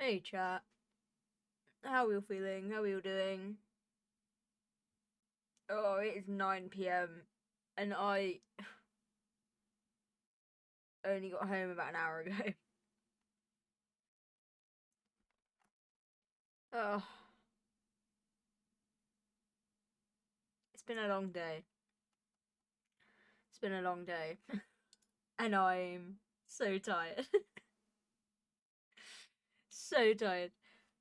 Hey chat, how are you feeling? How are you doing? Oh, it is 9 p.m. and I only got home about an hour ago. Oh, it's been a long day. It's been a long day. And I'm so tired. So tired.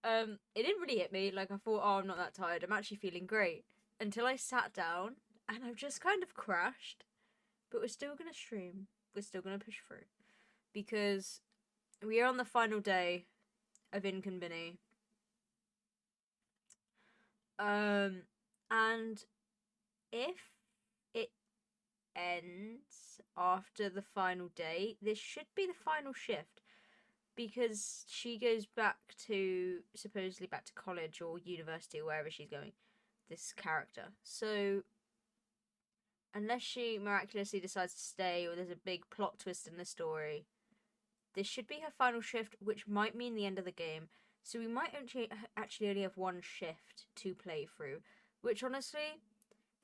It didn't really hit me. Like, I thought, oh, I'm not that tired. I'm actually feeling great. Until I sat down and I've just kind of crashed. But we're still gonna stream. We're still gonna push through. Because we are on the final day of InKONBINI. Um, and if it ends after the final day, this should be the final shift because she goes back to supposedly back to college or university or wherever she's going. This character. So unless she miraculously decides to stay or there's a big plot twist in the story, this should be her final shift, which might mean the end of the game. So we might actually only have one shift to play through, which honestly,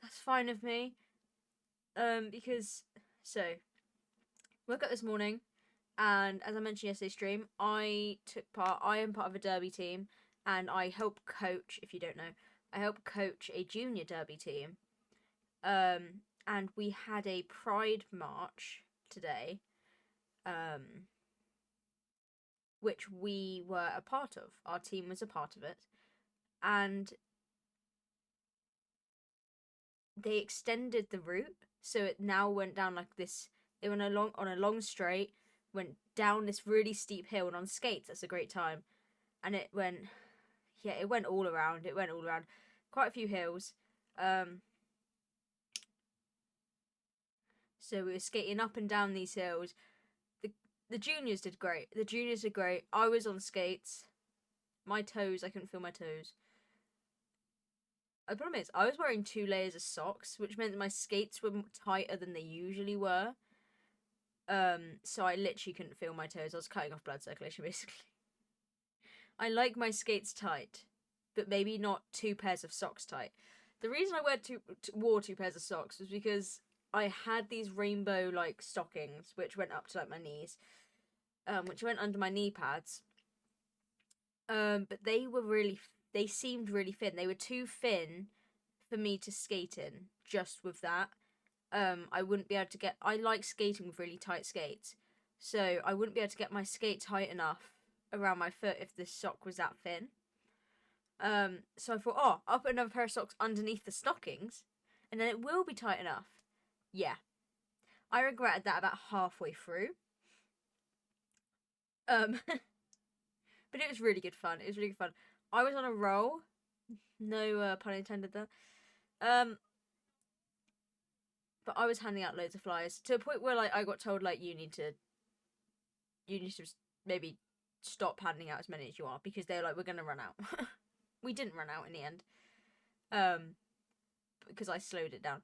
that's fine with me. Because so woke up this morning, and as I mentioned yesterday stream, I took part. I am part of a derby team, and I help coach. If you don't know, I help coach a junior derby team. And we had a pride march today. Which we were a part of. Our team was a part of it, and they extended the route, so it now went down like this. It went along on a long straight, went down this really steep hill, and on skates, that's a great time. And it went, yeah, it went all around. It went all around, quite a few hills. Um, so we were skating up and down these hills. The the juniors did great. The juniors did great. I was on skates. My toes, I couldn't feel my toes. The problem is, I was wearing 2 layers of socks, which meant that my skates were tighter than they usually were. So I literally couldn't feel my toes. I was cutting off blood circulation, basically. I like my skates tight, but maybe not 2 pairs of socks tight. The reason I wore 2 pairs of socks was because I had these rainbow like stockings, which went up to like my knees, which went under my knee pads. But they seemed really thin. They were too thin for me to skate in just with that. I wouldn't be able to get. I like skating with really tight skates, so I wouldn't be able to get my skate tight enough around my foot if the sock was that thin. So I thought, oh, I'll put another pair of socks underneath the stockings, and then it will be tight enough. Yeah, I regretted that about halfway through. But it was really good fun. It was really good fun. I was on a roll. No pun intended there. Um, but I was handing out loads of flyers to a point where like I got told like you need to maybe stop handing out as many as you are because they're like we're gonna run out. We didn't run out in the end, um, because I slowed it down.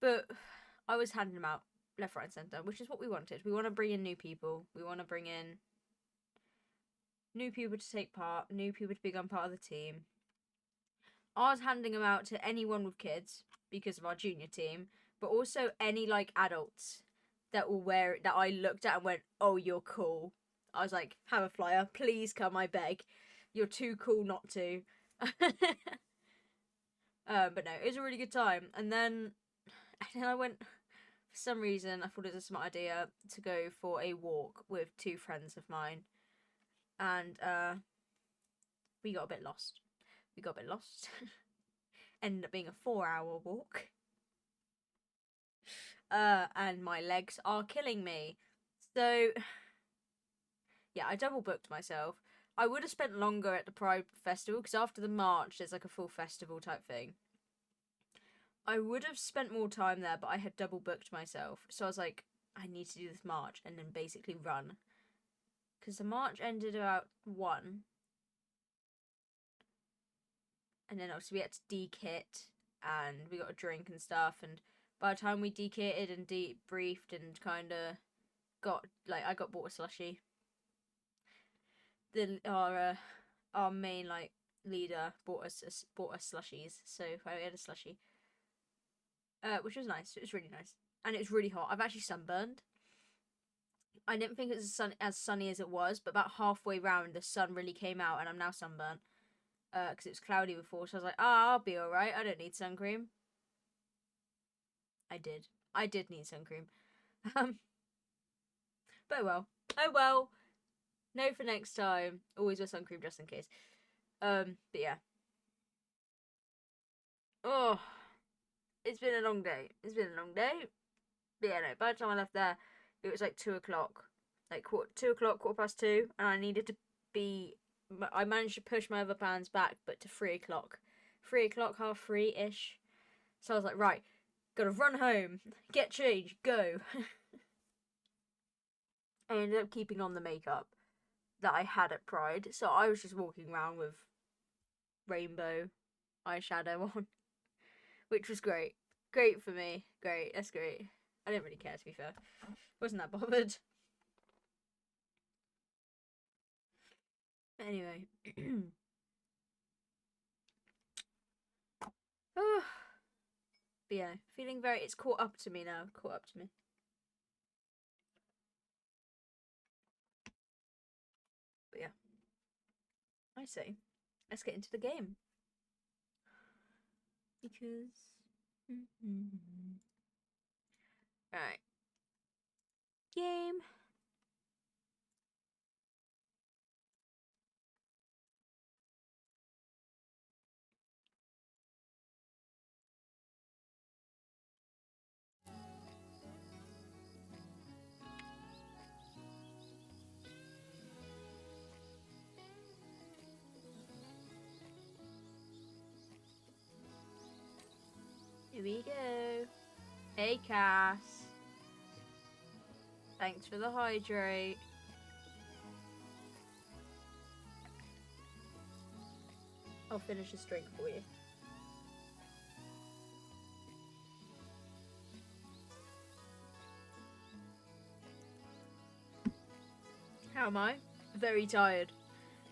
But I was handing them out left, right, and centre, which is what we wanted. We want to bring in new people. We want to bring in new people to take part, new people to become part of the team. I was handing them out to anyone with kids because of our junior team, but also any like adults that will wear it that I looked at and went, "Oh, you're cool." I was like, "Have a flyer, please come, I beg. You're too cool not to." But no, it was a really good time. And then I went. For some reason, I thought it was a smart idea to go for a walk with 2 friends of mine, and we got a bit lost. We got a bit lost. Ended up being a 4-hour walk. And my legs are killing me. So, yeah, I double booked myself. I would have spent longer at the Pride Festival because after the march, there's like a full festival type thing. I would have spent more time there, but I had double booked myself. So I was like, I need to do this march and then basically run. Because the march ended about 1. And then obviously we had to de-kit and we got a drink and stuff. And by the time we de-kitted and debriefed and kind of got, like, I got bought a slushie. our main like leader bought us slushies, so I had a slushie, which was nice. It was really nice, and it was really hot. I've actually sunburned. I didn't think it was as sunny as it was, but about halfway round, the sun really came out, and I'm now sunburnt. Because it was cloudy before, so I was like, I'll be alright. I don't need sun cream. I did. I did need sun cream. But oh well. Oh well. No for next time. Always wear sun cream just in case. But yeah. Oh, it's been a long day. It's been a long day. But yeah, no, by the time I left there, it was like 2 o'clock. Like 2 o'clock, 2:15, and I needed to be... I managed to push my other plans back, but to 3 o'clock. 3 o'clock, 3:30-ish. So I was like, right, gotta run home, get changed, go. I ended up keeping on the makeup that I had at Pride, so I was just walking around with rainbow eyeshadow on, which was great. Great for me. Great, that's great. I didn't really care, to be fair. Wasn't that bothered. But anyway. Oh. But yeah, feeling very... It's caught up to me now. Caught up to me. But yeah. I say, let's get into the game. Because... Alright. Game. Here we go. Hey, Cass. Thanks for the hydrate. I'll finish this drink for you. How am I? Very tired.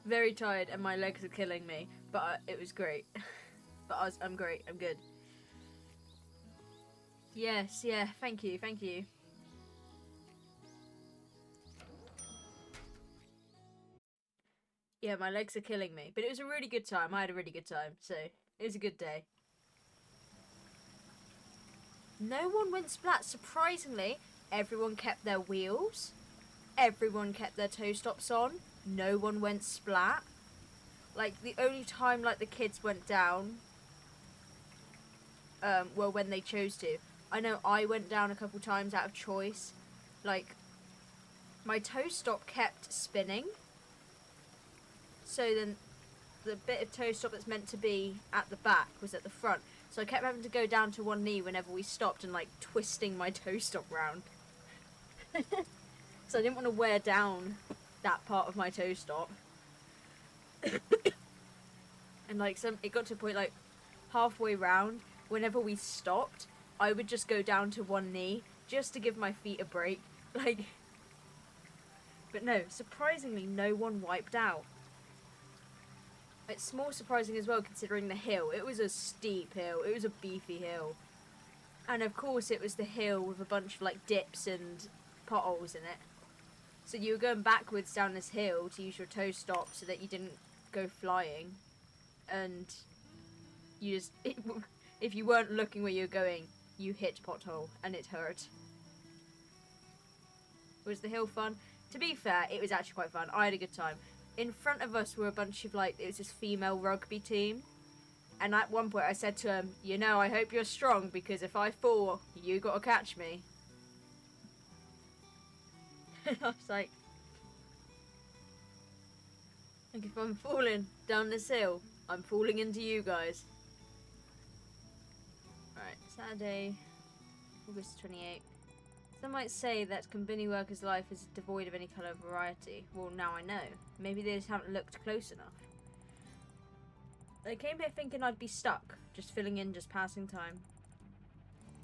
Very tired, and my legs are killing me. But it was great. But I'm great. I'm good. Yes, yeah. Thank you. Thank you. Yeah, my legs are killing me. But it was a really good time. I had a really good time. So, it was a good day. No one went splat. Surprisingly, everyone kept their wheels. Everyone kept their toe stops on. No one went splat. Like, the only time, like, the kids went down were when they chose to. I know I went down a couple times out of choice. Like, my toe stop kept spinning. So then the bit of toe stop that's meant to be at the back was at the front. So I kept having to go down to one knee whenever we stopped and, like, twisting my toe stop round. So I didn't want to wear down that part of my toe stop. And, like, it got to a point, like, halfway round, whenever we stopped, I would just go down to one knee just to give my feet a break. Like, but no, surprisingly, no one wiped out. It's more surprising as well considering the hill. It was a steep hill. It was a beefy hill. And of course it was the hill with a bunch of, like, dips and potholes in it. So you were going backwards down this hill to use your toe stop so that you didn't go flying. And you just... if you weren't looking where you were going, you hit pothole and it hurt. Was the hill fun? To be fair, it was actually quite fun. I had a good time. In front of us were a bunch of, like, it was this female rugby team. And at one point I said to him, you know, I hope you're strong because if I fall, you gotta catch me. I was like if I'm falling down this hill, I'm falling into you guys. Right, Saturday, August 28th. Some might say that Konbini workers' life is devoid of any colour or variety. Well, now I know. Maybe they just haven't looked close enough. I came here thinking I'd be stuck, just filling in, just passing time.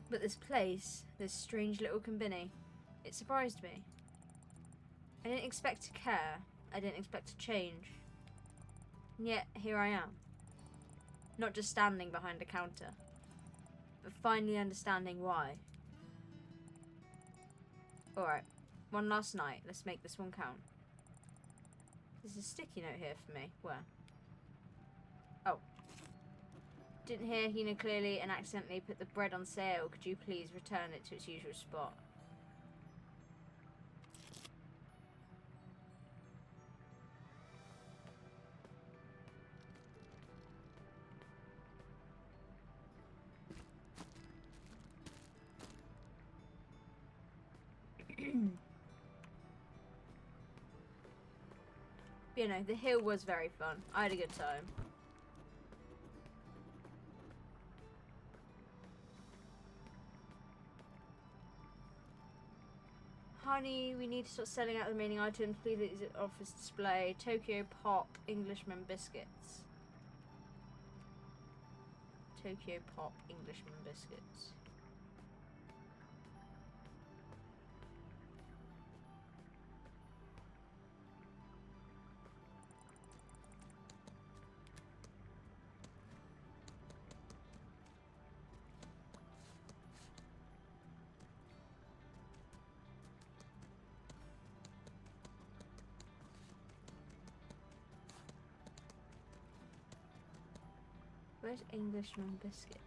But this place, this strange little Konbini, it surprised me. I didn't expect to care, I didn't expect to change. And yet, here I am. Not just standing behind a counter, but finally understanding why. Alright, one last night. Let's make this one count. There's a sticky note here for me. Where? Oh. Didn't hear Hina clearly and accidentally put the bread on sale. Could you please return it to its usual spot? You know, the hill was very fun. I had a good time. Honey, we need to start selling out the remaining items. Please exit office display. Tokyo Pop Englishman biscuits. Tokyo Pop Englishman biscuits. Where's Englishman biscuits?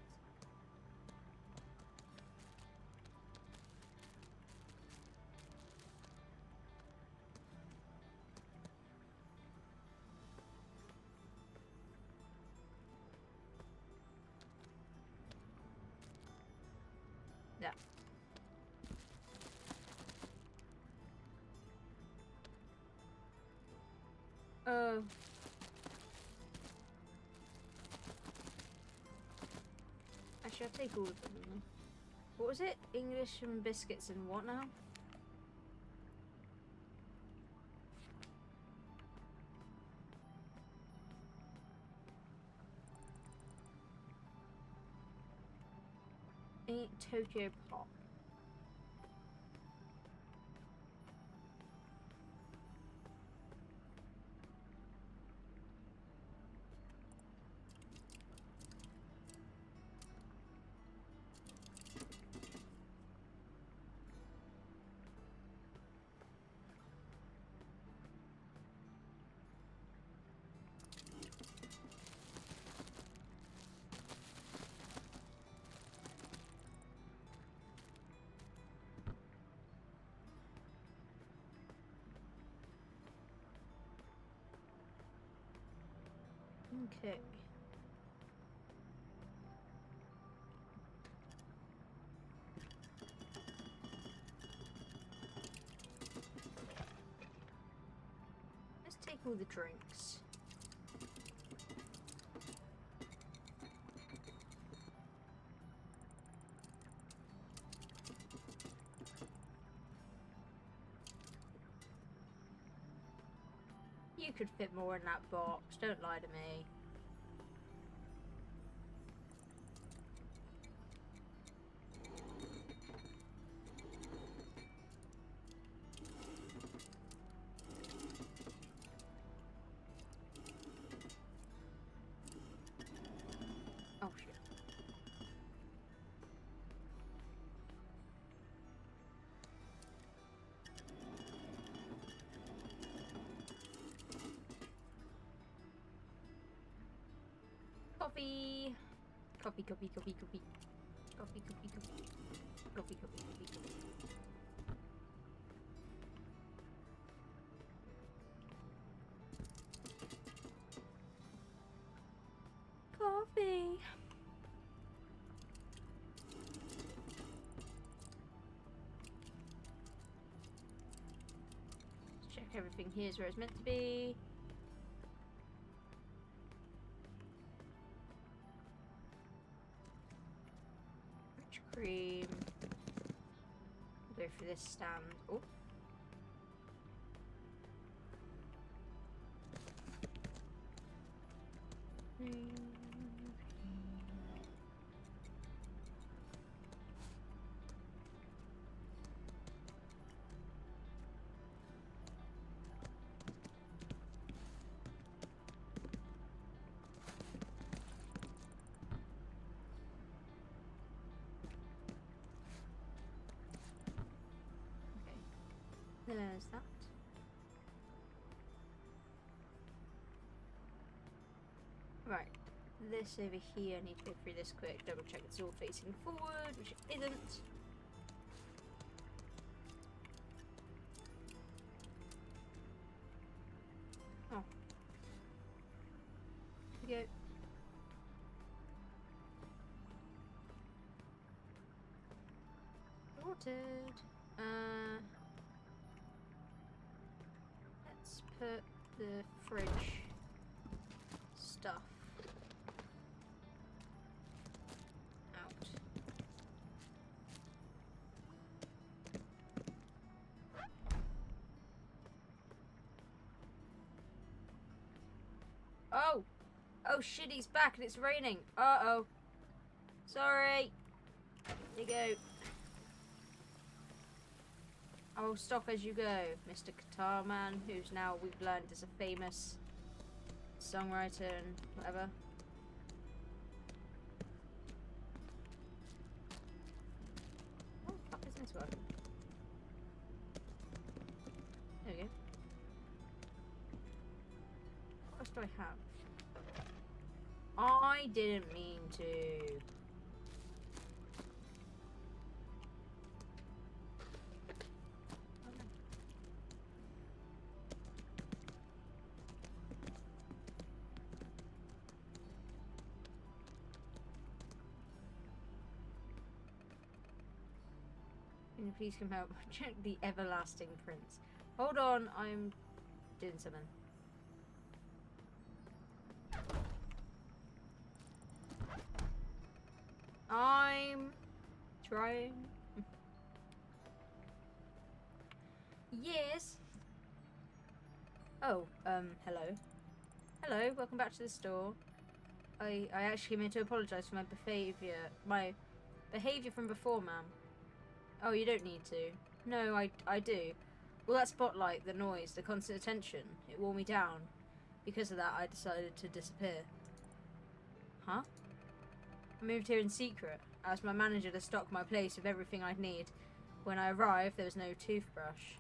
Yeah. Oh. Actually, I'll take all of them. What was it? Englishman biscuits and what now? Tokyo Pop. Okay. Let's take all the drinks. You could fit more in that box. Don't lie to me. Oh shit. Coffee. Coffee, coffee, coffee, coffee. Coffee, coffee, coffee. Coffee, coffee, coffee, coffee. Coffee. Let's check everything here's where it's meant to be. Cream. We'll go for this stand. Oh. There's that. Right. This over here, I need to go through this quick, double check it's all facing forward, which it isn't. Oh. Here we go. Sorted. Let's put the fridge stuff out. Oh! Oh shit, he's back and it's raining. Uh-oh. Sorry. There you go. I'll stop as you go, Mr. Guitar Man, who's now, we've learned, is a famous songwriter and whatever. Oh, fuck, isn't this working? There we go. What else do I have? I didn't mean to. Can you please come help? Check the everlasting prince. Hold on, I'm doing something. I'm trying. Yes. Oh, hello. Hello, welcome back to the store. I actually meant to apologise for my behaviour from before, ma'am. Oh, you don't need to. No, I do. Well, that spotlight, the noise, the constant attention, it wore me down. Because of that, I decided to disappear. Huh? I moved here in secret. I asked my manager to stock my place with everything I'd need. When I arrived, there was no toothbrush.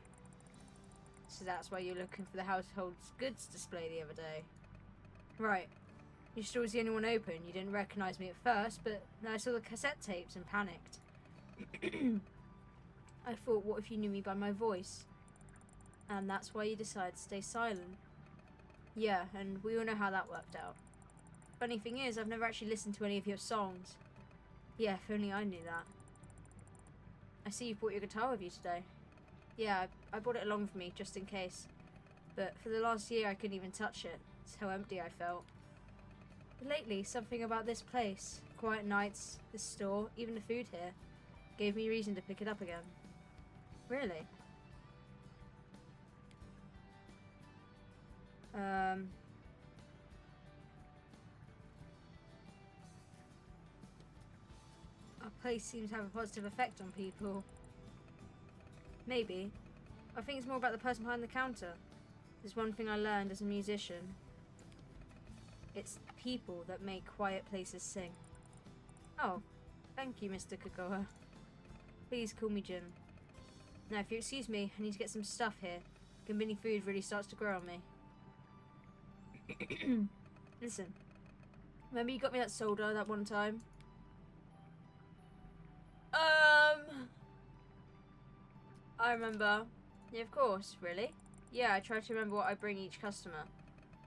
So that's why you're looking for the household goods display the other day. Right. Your store was the only one open. You didn't recognise me at first, but then I saw the cassette tapes and panicked. I thought, what if you knew me by my voice? And that's why you decided to stay silent. Yeah, and we all know how that worked out. Funny thing is, I've never actually listened to any of your songs. Yeah, if only I knew that. I see you brought your guitar with you today. Yeah, I brought it along with me, just in case. But for the last year, I couldn't even touch it. It's how empty I felt. But lately, something about this place, quiet nights, this store, even the food here, gave me reason to pick it up again. Really? Our place seems to have a positive effect on people. Maybe. I think it's more about the person behind the counter. There's one thing I learned as a musician. It's people that make quiet places sing. Oh, thank you, Mr. Kakoa. Please call me Jim. Now, if you excuse me, I need to get some stuff here. Konbini food really starts to grow on me. Listen, remember you got me that soda that one time? I remember. Yeah, of course. Really? Yeah, I try to remember what I bring each customer.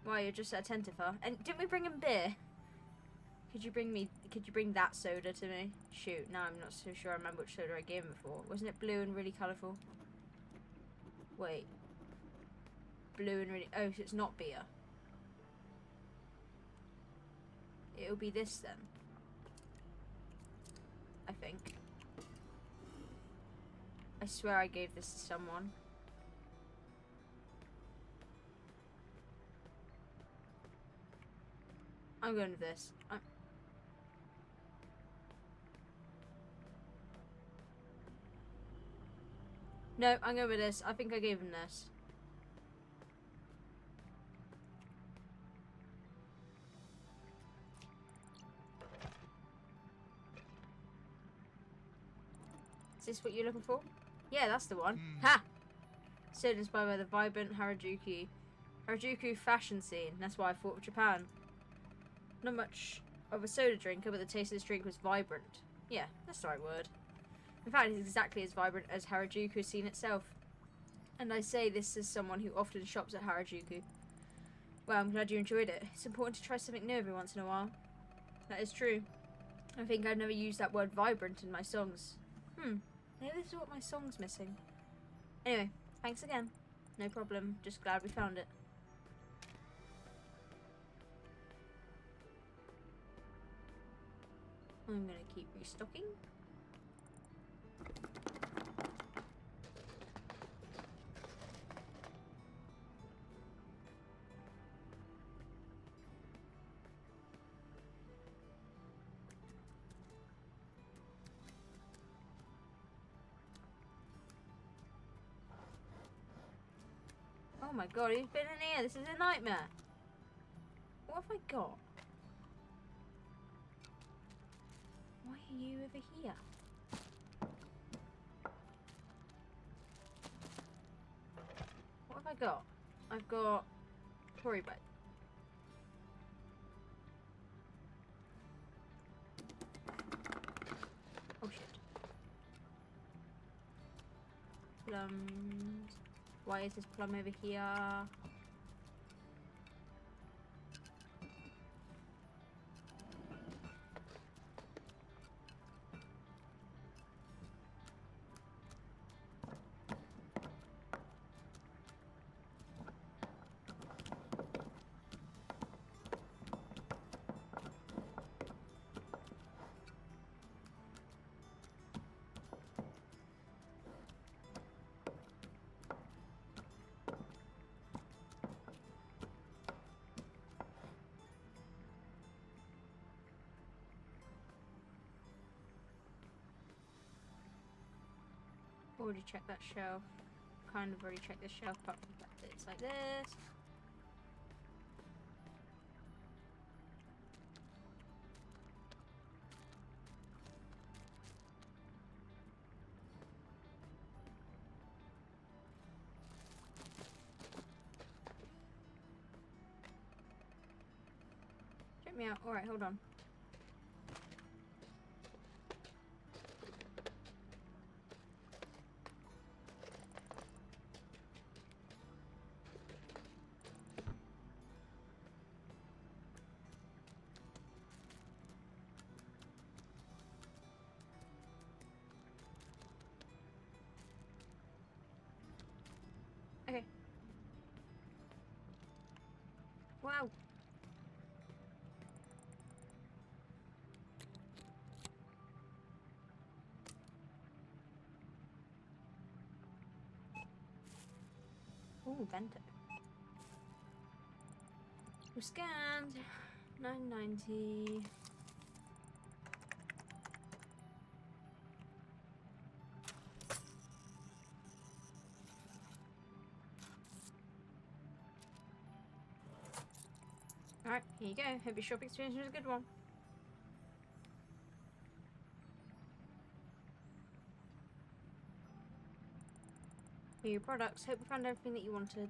Why, you're just attentive, huh? And didn't we bring him beer? Could you bring that soda to me? Shoot, now I'm not so sure I remember which soda I gave him before. Wasn't it blue and really colourful? Wait. Blue and really... Oh, so it's not beer. It'll be this then. I think. I swear I gave this to someone. I'm going with this. No, I'm going with this. I think I gave him this. Is this what you're looking for? Yeah, that's the one. Ha! So inspired by the vibrant Harajuku fashion scene. That's why I thought of Japan. Not much of a soda drinker, but the taste of this drink was vibrant. Yeah, that's the right word. In fact, it's exactly as vibrant as Harajuku scene itself. And I say this as someone who often shops at Harajuku. Well, I'm glad you enjoyed it. It's important to try something new every once in a while. That is true. I think I've never used that word vibrant in my songs. Maybe this is what my song's missing. Anyway, thanks again. No problem, just glad we found it. I'm gonna keep restocking. Oh my god, who's been in here? This is a nightmare. What have I got? Why are you over here? What have I got? I've got Tory bite. Oh shit. Plums. Why is this plum over here? Already checked that shelf. Kind of already checked this shelf, but it's like this. Check me out. Alright, hold on. Okay. Wow. Ooh, bento. We scanned. 990. Alright, here you go. Hope your shopping experience was a good one. For your products, hope you found everything that you wanted.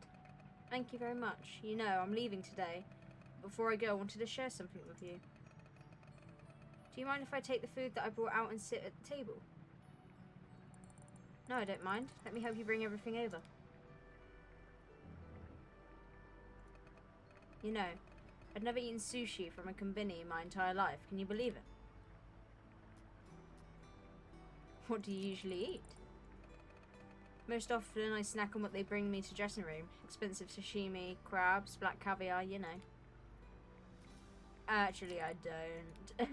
Thank you very much. You know, I'm leaving today. Before I go, I wanted to share something with you. Do you mind if I take the food that I brought out and sit at the table? No, I don't mind. Let me help you bring everything over. You know, I'd never eaten sushi from a konbini in my entire life. Can you believe it? What do you usually eat? Most often I snack on what they bring me to dressing room. Expensive sashimi, crabs, black caviar, you know. Actually, I don't.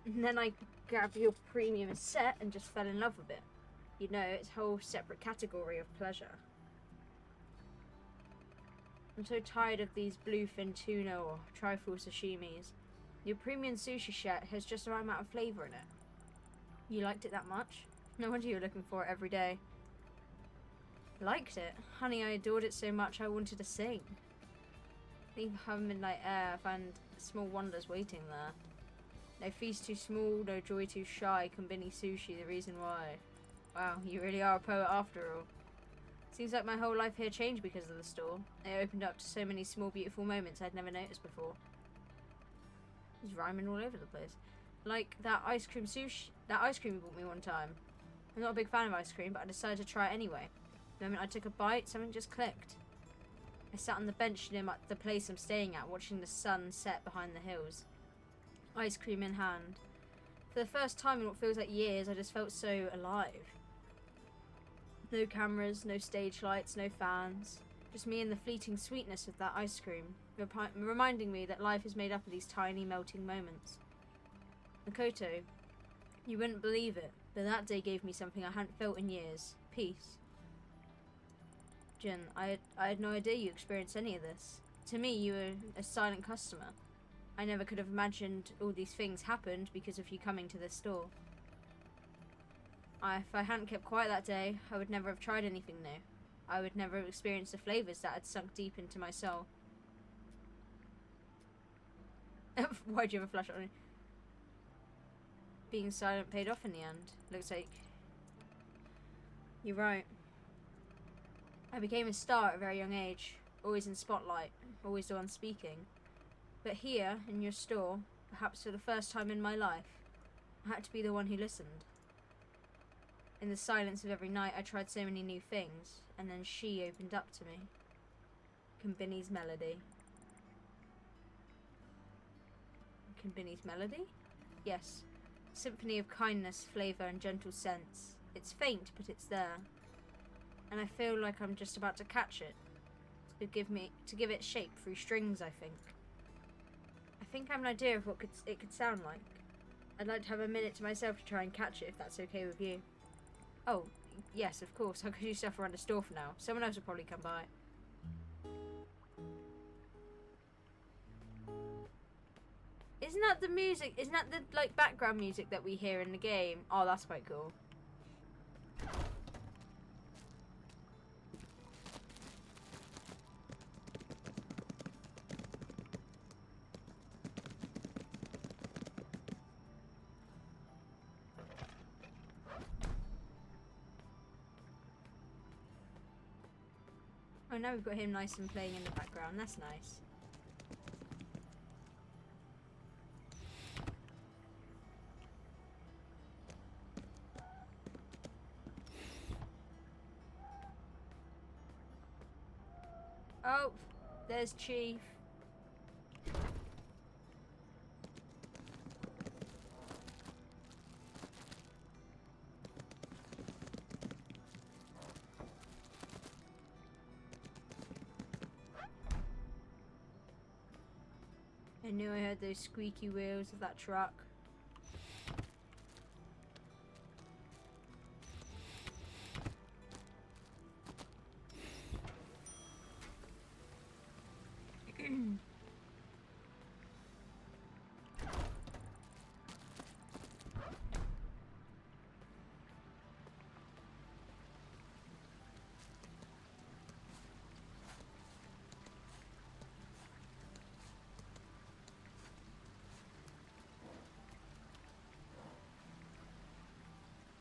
And then I grabbed your premium set and just fell in love with it. You know, it's a whole separate category of pleasure. I'm so tired of these bluefin tuna or trifle sashimis. Your premium sushi set has just the right amount of flavour in it. You liked it that much? No wonder you were looking for it every day. Liked it? Honey, I adored it so much I wanted to sing. Leave home midnight air, I found small wonders waiting there. No feast too small, no joy too shy, konbini sushi, the reason why. Wow, you really are a poet after all. Seems like my whole life here changed because of the store. It opened up to so many small, beautiful moments I'd never noticed before. He's rhyming all over the place. Like that ice cream sushi. That ice cream you bought me one time. I'm not a big fan of ice cream, but I decided to try it anyway. The moment I took a bite, something just clicked. I sat on the bench near the place I'm staying at, watching the sun set behind the hills. Ice cream in hand. For the first time in what feels like years, I just felt so alive. No cameras, no stage lights, no fans. Just me and the fleeting sweetness of that ice cream, reminding me that life is made up of these tiny melting moments. Makoto, you wouldn't believe it, but that day gave me something I hadn't felt in years. Peace. Jin, I had no idea you experienced any of this. To me, you were a silent customer. I never could have imagined all these things happened because of you coming to this store. If I hadn't kept quiet that day, I would never have tried anything new. I would never have experienced the flavours that had sunk deep into my soul. Why'd you have a flash on it? Being silent paid off in the end. Looks like... You're right. I became a star at a very young age. Always in spotlight. Always the one speaking. But here, in your store, perhaps for the first time in my life, I had to be the one who listened. In the silence of every night, I tried so many new things, and then she opened up to me. InKONBINI's melody. InKONBINI's melody? Yes. Symphony of kindness, flavour, and gentle scents. It's faint, but it's there. And I feel like I'm just about to catch it. To give it shape through strings, I think. I think I have an idea of what it could sound like. I'd like to have a minute to myself to try and catch it, if that's okay with you. Oh, yes, of course. I'll do stuff around the store for now. Someone else will probably come by. Isn't that the music? Isn't that the, like, background music that we hear in the game? Oh, that's quite cool. Oh, now we've got him nice and playing in the background. That's nice. Oh, there's Chief. I knew I heard those squeaky wheels of that truck.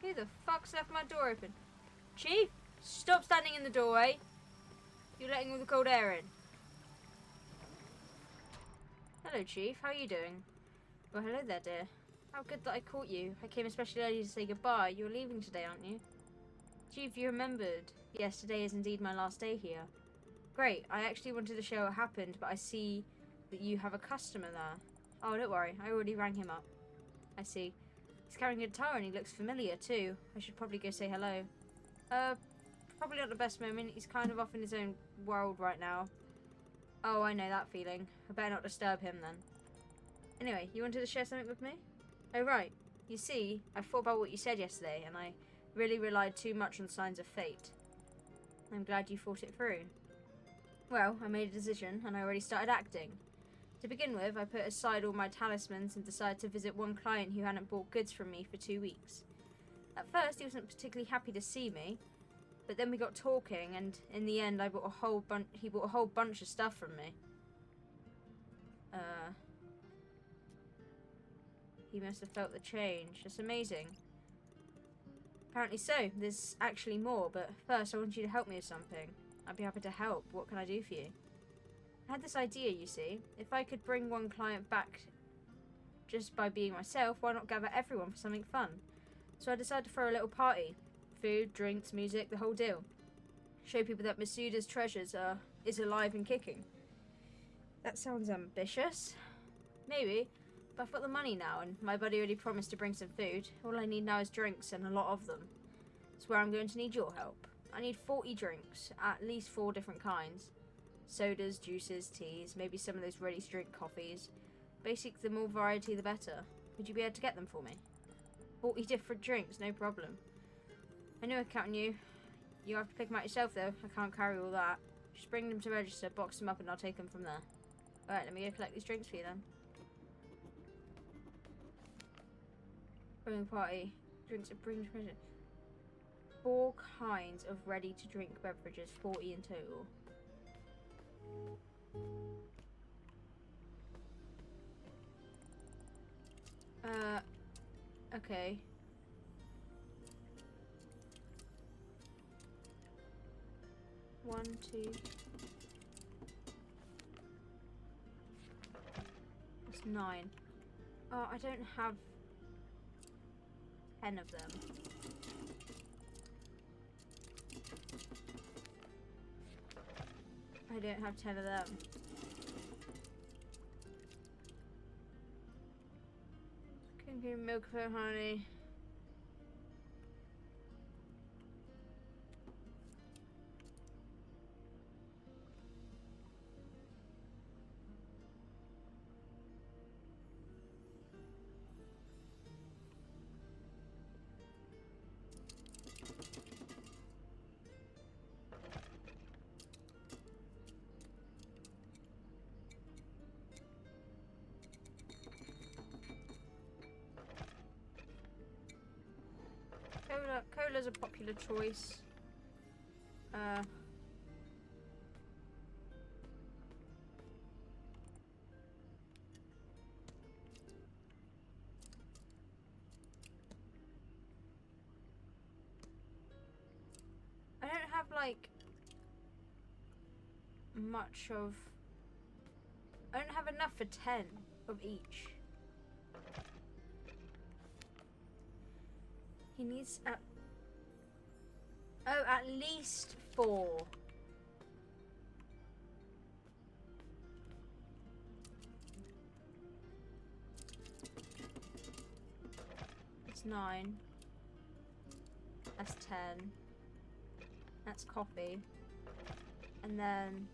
Who the fuck's left my door open? Chief, stop standing in the doorway. You're letting all the cold air in. Hello, Chief. How are you doing? Well, hello there, dear. How good that I caught you. I came especially early to say goodbye. You're leaving today, aren't you? Chief, you remembered. Yes, today is indeed my last day here. Great. I actually wanted to show what happened, but I see that you have a customer there. Oh, don't worry. I already rang him up. I see. He's carrying a guitar and he looks familiar too. I should probably go say hello. Probably not the best moment. He's kind of off in his own world right now. Oh, I know that feeling. I better not disturb him then. Anyway, you wanted to share something with me? Oh, right. You see, I thought about what you said yesterday and I really relied too much on signs of fate. I'm glad you thought it through. Well, I made a decision and I already started acting. To begin with, I put aside all my talismans and decided to visit one client who hadn't bought goods from me for 2 weeks. At first, he wasn't particularly happy to see me, but then we got talking, and in the end, he bought a whole bunch of stuff from me. He must have felt the change. That's amazing. Apparently so. There's actually more, but first I want you to help me with something. I'd be happy to help. What can I do for you? I had this idea, you see. If I could bring one client back just by being myself, why not gather everyone for something fun? So I decided to throw a little party. Food, drinks, music, the whole deal. Show people that Masuda's treasures is alive and kicking. That sounds ambitious. Maybe, but I've got the money now, and my buddy already promised to bring some food. All I need now is drinks, and a lot of them. That's where I'm going to need your help. I need 40 drinks, at least 4 different kinds. Sodas, juices, teas, maybe some of those ready-to-drink coffees. Basic, the more variety the better. Would you be able to get them for me? 40 different drinks, no problem. I knew I'd count on you. You have to pick them out yourself, though. I can't carry all that. Just bring them to register, box them up, and I'll take them from there. Alright, let me go collect these drinks for you, then. Bring a party. Drinks at bring treasure. 4 kinds of ready-to-drink beverages, 40 in total. Okay. One, two. That's 9. Oh, I don't have 10 of them. I don't have 10 of them. Can milk for honey. Cola's a popular choice. I don't have like much of. I don't have enough for 10 of each. He needs at least 4. That's 9. That's 10. That's coffee. And then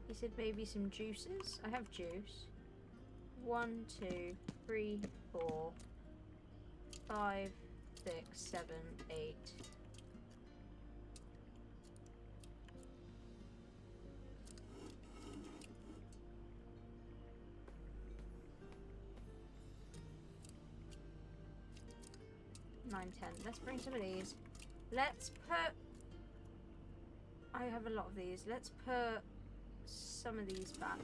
he said maybe some juices. I have juice. 1, 2, 3, 4, 5, 6, 7, 8. Nine, 10. Let's bring some of these. Let's put. I have a lot of these. Let's put some of these back.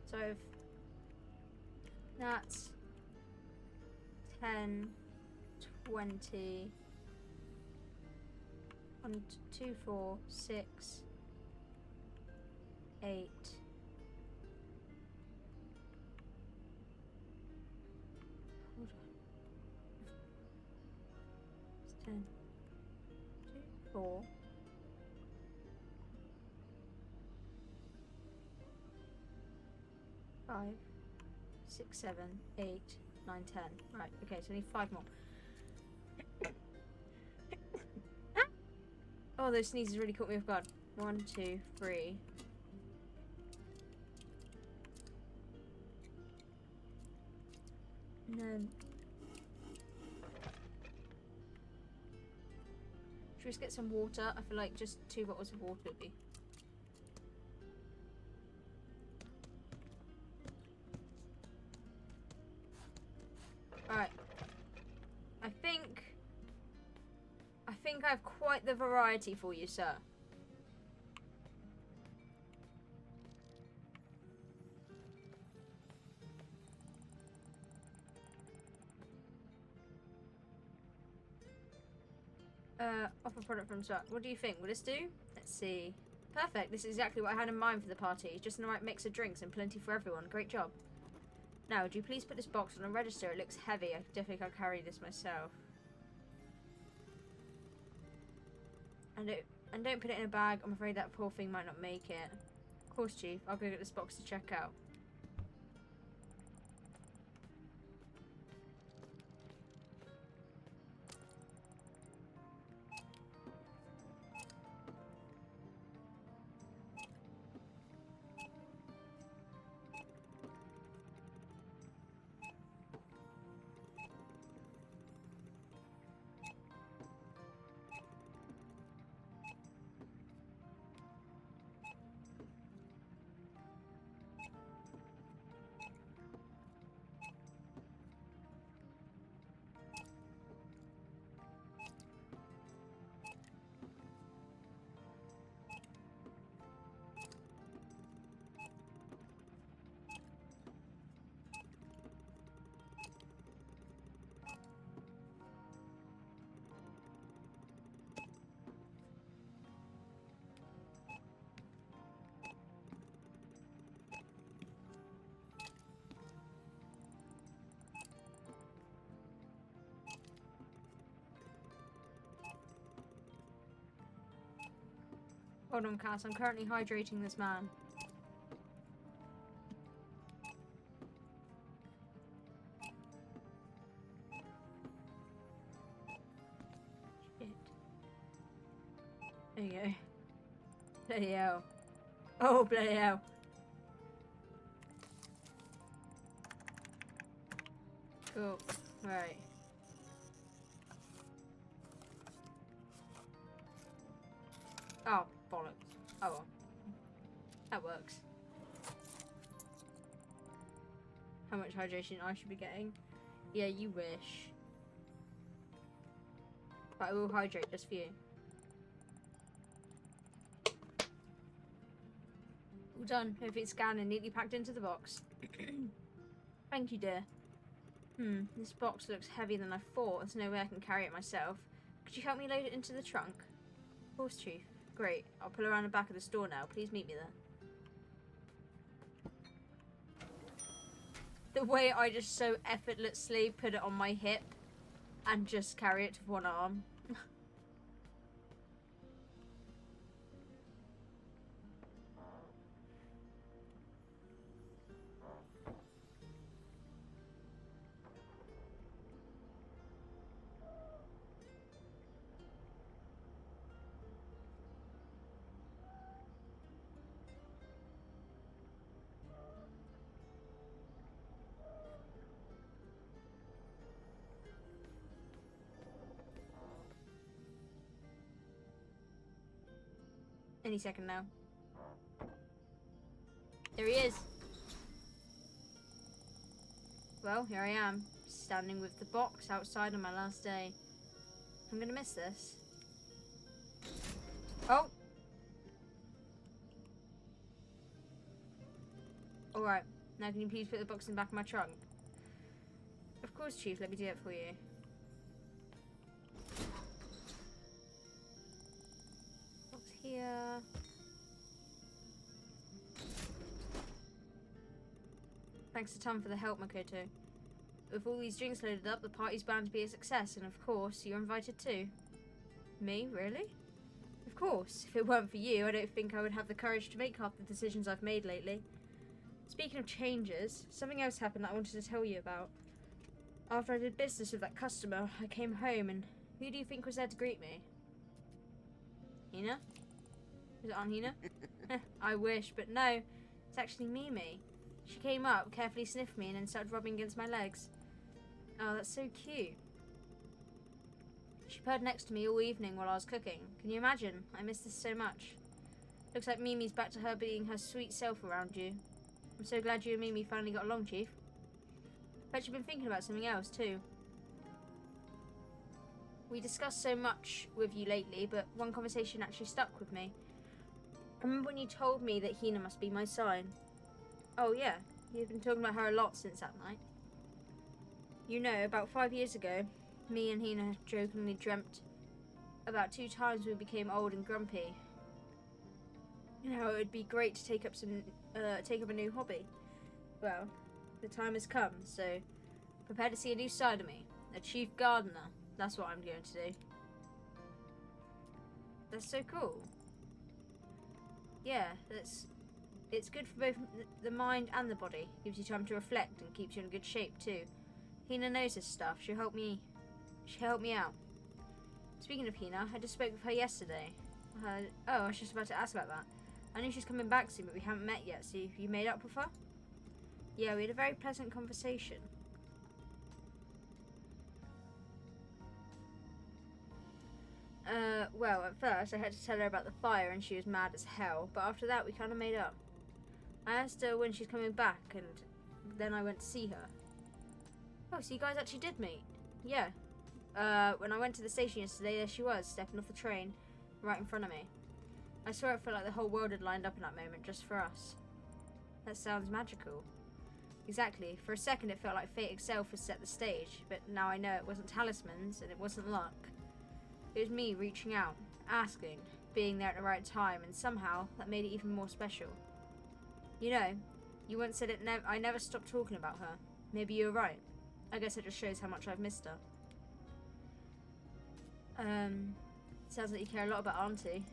So if that's 10, 20, 1, 2, 4, 6, 8. Hold on. It's 10, 2, 4. 5, 6, 7, 8, 9, 10. Right, okay, so I need 5 more. Oh, those sneezes really caught me off guard. 1, 2, 3. And then should we just get some water? I feel like just 2 bottles of water would be. Alright. I think I have quite the variety for you, sir. Offer product from stock. What do you think? Will this do? Let's see. Perfect. This is exactly what I had in mind for the party. Just the right mix of drinks and plenty for everyone. Great job. Now, would you please put this box on a register? It looks heavy. I definitely can't carry this myself. And don't put it in a bag. I'm afraid that poor thing might not make it. Of course, Chief. I'll go get this box to check out. Hold on, Cass. I'm currently hydrating this man. Shit. There you go. Bloody hell. Oh, bloody hell. Cool. Right. Oh, bollocks. Oh well. That works. How much hydration I should be getting? Yeah, you wish. But I will hydrate just for you. All done. Hopefully it's scanned and neatly packed into the box. Thank you, dear. This box looks heavier than I thought. There's no way I can carry it myself. Could you help me load it into the trunk? Of course, Chief. Great. I'll pull around the back of the store now. Please meet me there. The way I just so effortlessly put it on my hip and just carry it with one arm. Any second now. There he is. Well, here I am, standing with the box outside on my last day. I'm gonna miss this. Oh! Alright, now can you please put the box in the back of my trunk? Of course, Chief, let me do it for you. Box here. Thanks a ton for the help, Makoto. With all these drinks loaded up, the party's bound to be a success, and of course, you're invited too. Me? Really? Of course. If it weren't for you, I don't think I would have the courage to make half the decisions I've made lately. Speaking of changes, something else happened that I wanted to tell you about. After I did business with that customer, I came home, and who do you think was there to greet me? Hina? Is it Aunt Hina? I wish, but no. It's actually Mimi. She came up, carefully sniffed me, and then started rubbing against my legs. Oh, that's so cute. She purred next to me all evening while I was cooking. Can you imagine? I miss this so much. Looks like Mimi's back to her being her sweet self around you. I'm so glad you and Mimi finally got along, Chief. Bet you've been thinking about something else, too. We discussed so much with you lately, but one conversation actually stuck with me. I remember when you told me that Hina must be my sign. Oh yeah, you've been talking about her a lot since that night. You know, about 5 years ago, me and Hina jokingly dreamt about 2 times when we became old and grumpy. You know, it would be great to take up a new hobby. Well, the time has come, so prepare to see a new side of me. A chief gardener. That's what I'm going to do. That's so cool. Yeah, it's good for both the mind and the body. Gives you time to reflect and keeps you in good shape too. Hina knows this stuff. She'll help me out. Speaking of Hina, I just spoke with her yesterday. I was just about to ask about that. I knew she's coming back soon, but we haven't met yet. So you made up with her? Yeah, we had a very pleasant conversation. Well, at first I had to tell her about the fire and she was mad as hell, but after that we kind of made up. I asked her when she's coming back and then I went to see her. Oh, so you guys actually did meet? Yeah. When I went to the station yesterday, there she was, stepping off the train, right in front of me. I swear it felt like the whole world had lined up in that moment just for us. That sounds magical. Exactly. For a second it felt like fate itself had set the stage, but now I know it wasn't talismans and it wasn't luck. It was me reaching out, asking, being there at the right time, and somehow that made it even more special. You know, you once said I never stopped talking about her. Maybe you were right. I guess it just shows how much I've missed her. Sounds like you care a lot about Auntie.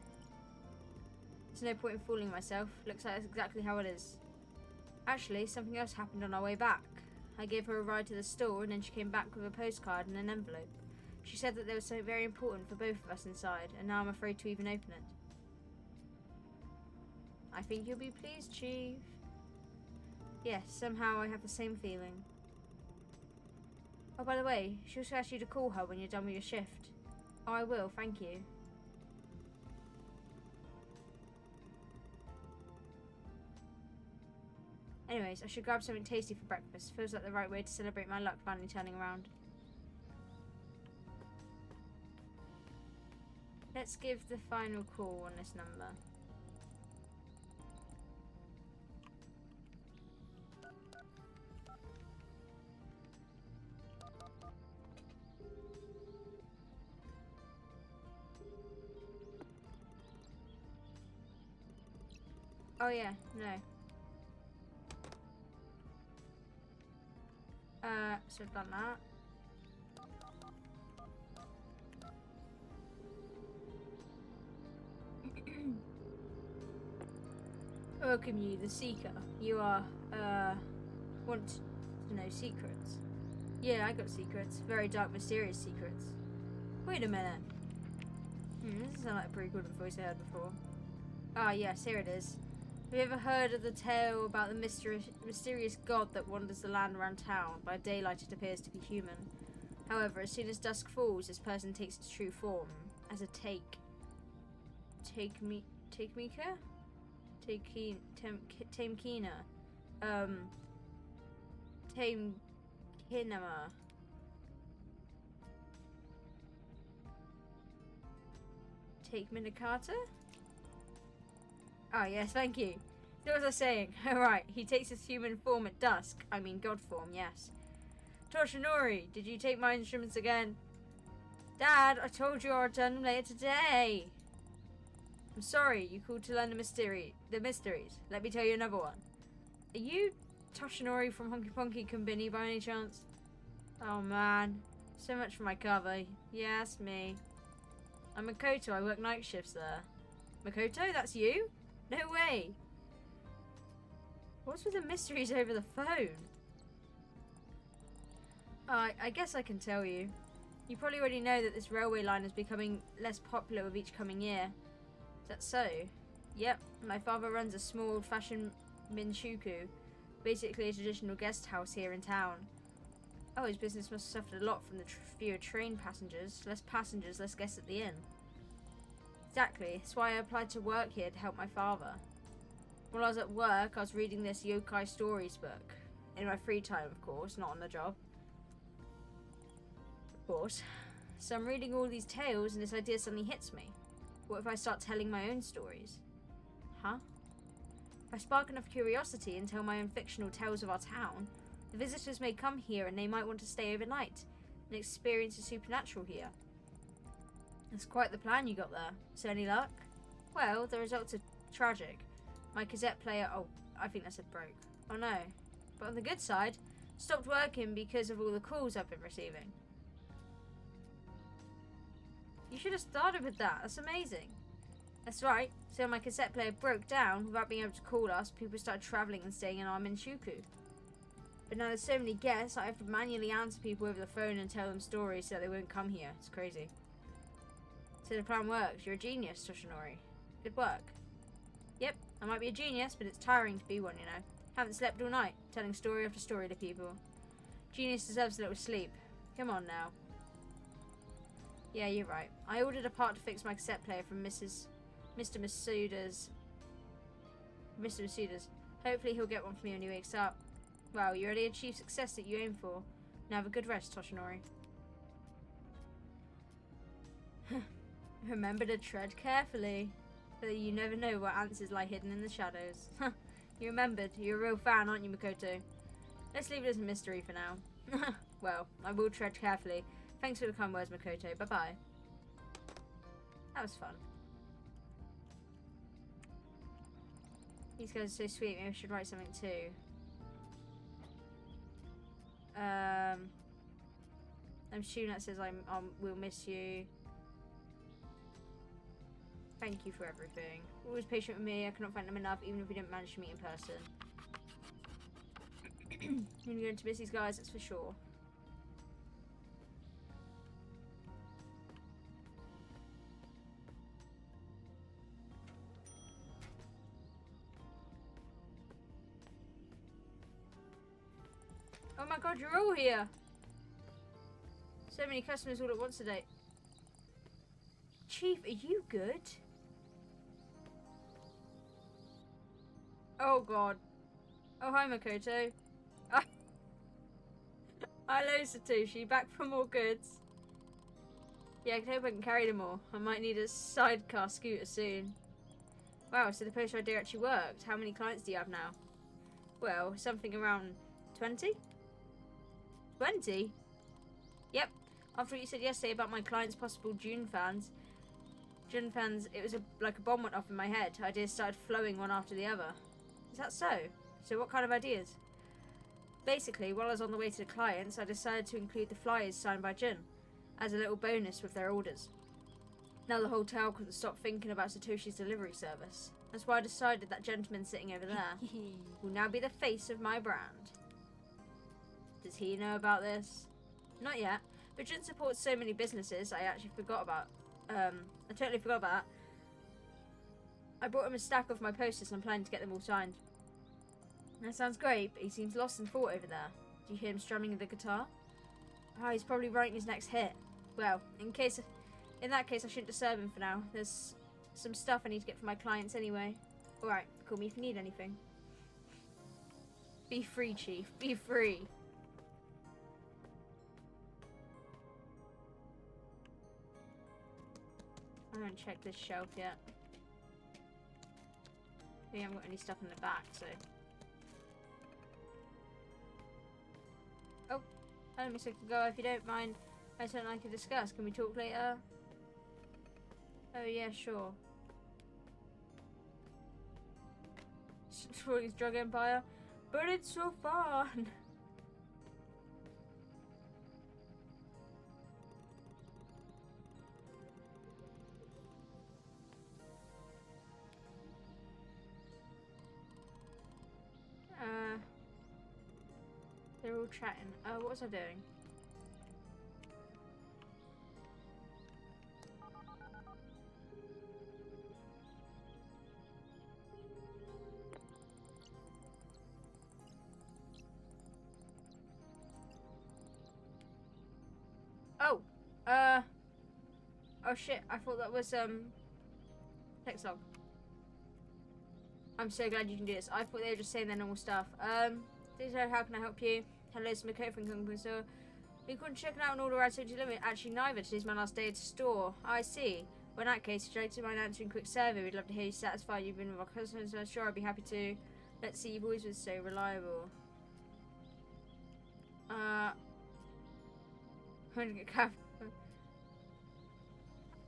There's no point in fooling myself. Looks like that's exactly how it is. Actually, something else happened on our way back. I gave her a ride to the store and then she came back with a postcard and an envelope. She said that there was something very important for both of us inside, and now I'm afraid to even open it. I think you'll be pleased, Chief. Yes, somehow I have the same feeling. Oh, by the way, she also asked you to call her when you're done with your shift. Oh, I will, thank you. Anyways, I should grab something tasty for breakfast. Feels like the right way to celebrate my luck finally turning around. Let's give the final call on this number. Oh yeah, no. So I've done that. Welcome you, the Seeker. You are, want to know secrets? Yeah, I got secrets. Very dark, mysterious secrets. Wait a minute. This doesn't sound like a pretty good voice I heard before. Ah, yes, here it is. Have you ever heard of the tale about the mysterious god that wanders the land around town? By daylight it appears to be human. However, as soon as dusk falls, this person takes its true form as a Tamekina? Tamekinama. Take Minikata? Oh, yes, thank you. So what was I saying? Alright, he takes his human form at dusk. I mean god form, yes. Toshinori, did you take my instruments again? Dad, I told you I'd return them later today. I'm sorry, you called to learn the mysteries. Let me tell you another one. Are you Toshinori from InKONBINI by any chance? Oh man, so much for my cover. Yes, me. I'm Makoto, I work night shifts there. Makoto, that's you? No way. What's with the mysteries over the phone? I guess I can tell you. You probably already know that this railway line is becoming less popular with each coming year. Is that so? Yep, my father runs a small old-fashioned minshuku, basically a traditional guest house here in town. Oh, his business must have suffered a lot from the fewer train passengers. Less passengers, less guests at the inn. Exactly, that's why I applied to work here to help my father. While I was at work, I was reading this yokai stories book. In my free time, of course, not on the job. Of course. So I'm reading all these tales and this idea suddenly hits me. What if I start telling my own stories? Huh? If I spark enough curiosity and tell my own fictional tales of our town, the visitors may come here and they might want to stay overnight and experience the supernatural here. That's quite the plan you got there. So any luck? Well, the results are tragic. My cassette player... Oh, I think that said broke. Oh no. But on the good side, stopped working because of all the calls I've been receiving. You should have started with that. That's amazing. That's right. So my cassette player broke down without being able to call us. People started travelling and staying in our Minshuku. But now there's so many guests, I have to manually answer people over the phone and tell them stories so they won't come here. It's crazy. So the plan works. You're a genius, Toshinori. Good work. Yep, I might be a genius, but it's tiring to be one, you know. Haven't slept all night, telling story after story to people. Genius deserves a little sleep. Come on now. Yeah, you're right. I ordered a part to fix my cassette player from Mr. Masuda's. Hopefully he'll get one for me when he wakes up. Well, you already achieved success that you aim for. Now have a good rest, Toshinori. Remember to tread carefully, so that you never know what answers lie hidden in the shadows. You remembered. You're a real fan, aren't you, Makoto? Let's leave it as a mystery for now. Well, I will tread carefully. Thanks for the kind words, Makoto. Bye-bye. That was fun. These guys are so sweet. Maybe I should write something too. I'm assuming that says we'll miss you. Thank you for everything. Always patient with me. I cannot thank them enough, even if we didn't manage to meet in person. You're going to miss these guys, that's for sure. Oh my god, you're all here! So many customers all at once today. Chief, are you good? Oh god. Oh, hi Makoto. Hello Satoshi, back for more goods. Yeah, I hope I can carry them all. I might need a sidecar scooter soon. Wow, so the poster idea actually worked. How many clients do you have now? Well, something around 20? 20? Yep. After what you said yesterday about my clients' possible June fans, it was like a bomb went off in my head. Ideas started flowing one after the other. Is that so? So what kind of ideas? Basically, while I was on the way to the clients, I decided to include the flyers signed by Jun as a little bonus with their orders. Now the hotel couldn't stop thinking about Satoshi's delivery service. That's why I decided that gentleman sitting over there will now be the face of my brand. Does he know about this? Not yet, but Jun supports so many businesses I actually forgot about. I totally forgot about that. I brought him a stack of my posters and I'm planning to get them all signed. That sounds great, but he seems lost in thought over there. Do you hear him strumming the guitar? Oh, he's probably writing his next hit. Well, in that case, I shouldn't disturb him for now. There's some stuff I need to get for my clients anyway. Alright, call me if you need anything. Be free, Chief. Be free. I haven't checked this shelf yet. We haven't got any stuff in the back, so... Oh, I don't think I can go if you don't mind. I have something I can discuss. Can we talk later? Oh yeah, sure. Destroying his drug empire? But it's so fun! They're all chatting. Oh, what was I doing? Oh, oh shit, I thought that was, text log. I'm so glad you can do this. I thought they were just saying their normal stuff. Please know how can I help you? Hello, it's Makoto from InKONBINI. So, we couldn't check out an order I took to limit. Actually, neither. Today's my last day at the store. I see. Well, in that case, would you like to mind answering a quick survey? We'd love to hear you satisfied you've been with our customers. So sure, I'd be happy to. Let's see, you've always been so reliable.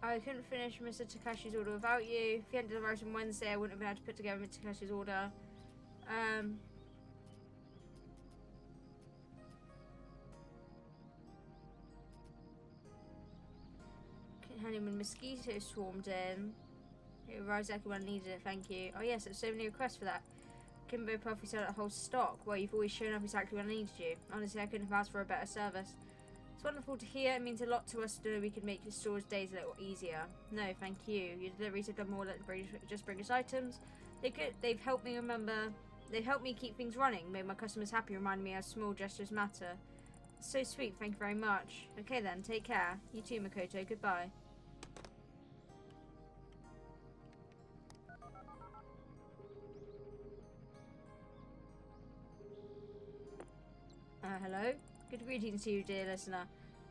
I couldn't finish Mr. Takashi's order without you. If you hadn't arrived on Wednesday, I wouldn't have been able to put together Mr. Takashi's order. When mosquitoes swarmed in. It arrived exactly when I needed it, thank you. Oh yes, there's so many requests for that. Kimbo Puff, we sell a whole stock. Well, you've always shown up exactly when I needed you. Honestly, I couldn't have asked for a better service. It's wonderful to hear. It means a lot to us to know we can make your store's days a little easier. No, thank you. Your deliveries have done more than just bring us items. They've helped me remember. They've helped me keep things running. Made my customers happy. Reminding me how small gestures matter. So sweet. Thank you very much. Okay then. Take care. You too, Makoto. Goodbye. Hello. Good greetings to you, dear listener.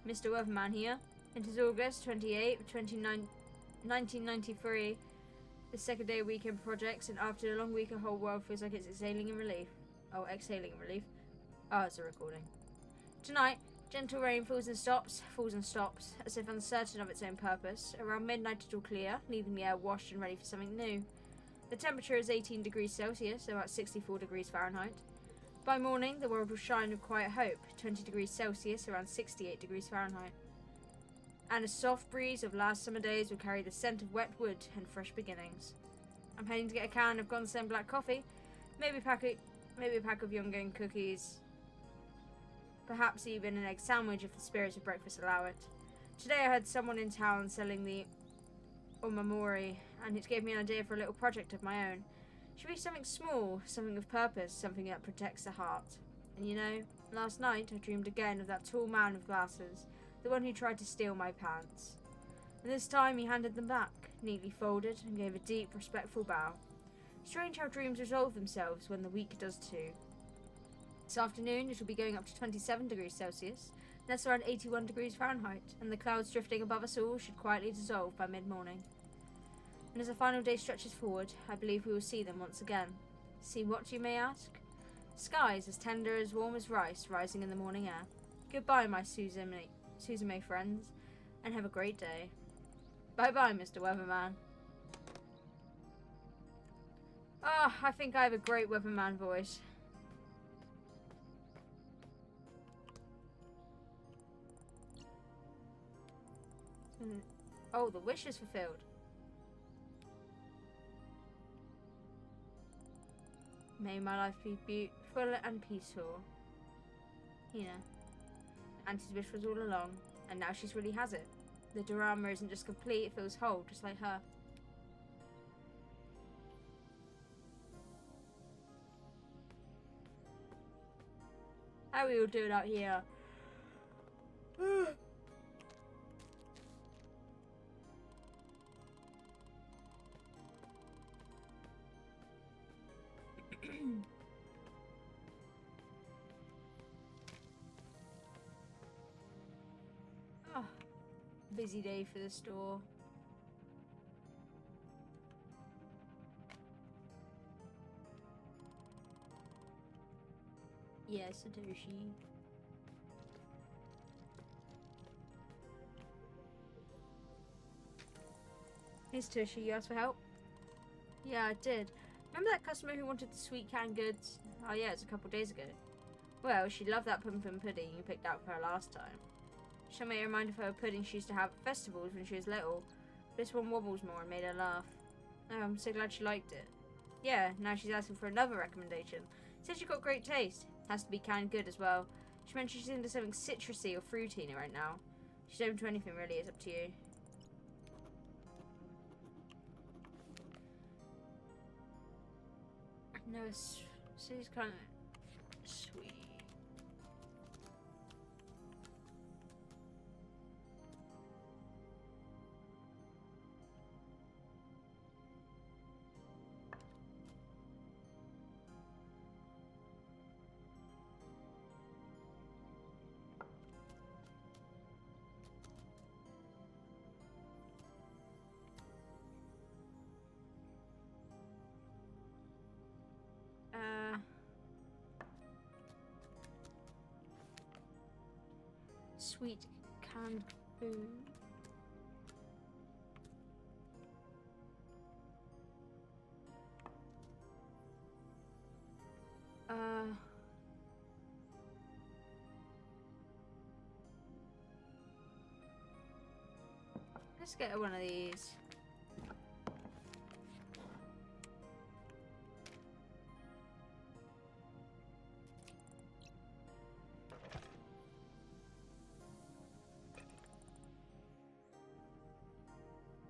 Mr. Weatherman here. It is August 28th, 1993. The second day of weekend projects, and after a long week, the whole world feels like it's exhaling in relief. Oh, exhaling in relief. Oh, it's a recording. Tonight, gentle rain falls and stops, as if uncertain of its own purpose. Around midnight it will clear, leaving the air washed and ready for something new. The temperature is 18 degrees Celsius, about 64 degrees Fahrenheit. By morning, the world will shine with quiet hope, 20 degrees Celsius, around 68 degrees Fahrenheit. And a soft breeze of last summer days will carry the scent of wet wood and fresh beginnings. I'm heading to get a can of Gonsen black coffee, maybe a pack of Yongen cookies, perhaps even an egg sandwich if the spirits of breakfast allow it. Today I heard someone in town selling the omamori, and it gave me an idea for a little project of my own. It should be something small, something of purpose, something that protects the heart. And you know, last night I dreamed again of that tall man with glasses, the one who tried to steal my pants. And this time he handed them back, neatly folded, and gave a deep, respectful bow. Strange how dreams resolve themselves when the week does too. This afternoon it will be going up to 27 degrees Celsius, and that's around 81 degrees Fahrenheit, and the clouds drifting above us all should quietly dissolve by mid-morning. And as the final day stretches forward, I believe we will see them once again. See what, you may ask? Skies as tender, as warm as rice, rising in the morning air. Goodbye, my Suzume friends, and have a great day. Bye-bye, Mr. Weatherman. Ah, I think I have a great Weatherman voice. Oh, the wish is fulfilled. May my life be beautiful and peaceful. You know, Auntie's wish was all along, and now she's really has it. The drama isn't just complete, it feels whole, just like her. How are we all doing out here? Oh, busy day for the store. Yes, Satoshi. Hey Satoshi, you asked for help? Yeah, I did. Remember that customer who wanted the sweet canned goods? Oh yeah, it's a couple days ago. Well, she loved that pumpkin pudding you picked out for her last time. She made a reminder of her pudding she used to have at festivals when she was little. This one wobbles more and made her laugh. Oh, I'm so glad she liked it. Yeah, now she's asking for another recommendation. Says she got great taste. Has to be canned good as well. She mentioned she's into something citrusy or fruity right now. She's open to anything really, it's up to you. No, she's kind of sweet. Sweet canned food. Let's get one of these.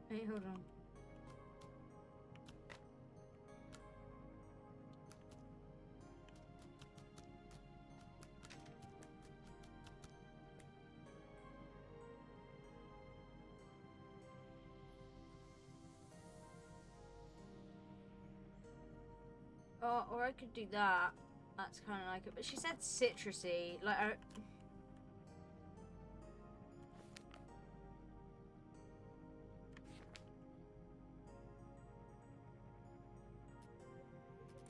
Wait, hold on. Oh, or I could do that. That's kind of like it. But she said citrusy. Like,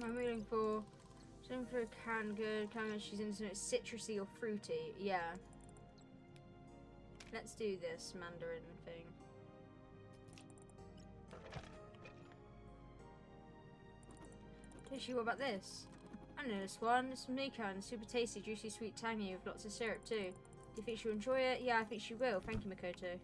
I'm waiting for... Something for a canned good. She's into something citrusy or fruity. Yeah. Let's do this mandarin thing. Toshi, what about this? I know this one. It's from Mikan. Super tasty, juicy, sweet, tangy with lots of syrup too. Do you think she'll enjoy it? Yeah, I think she will. Thank you, Makoto.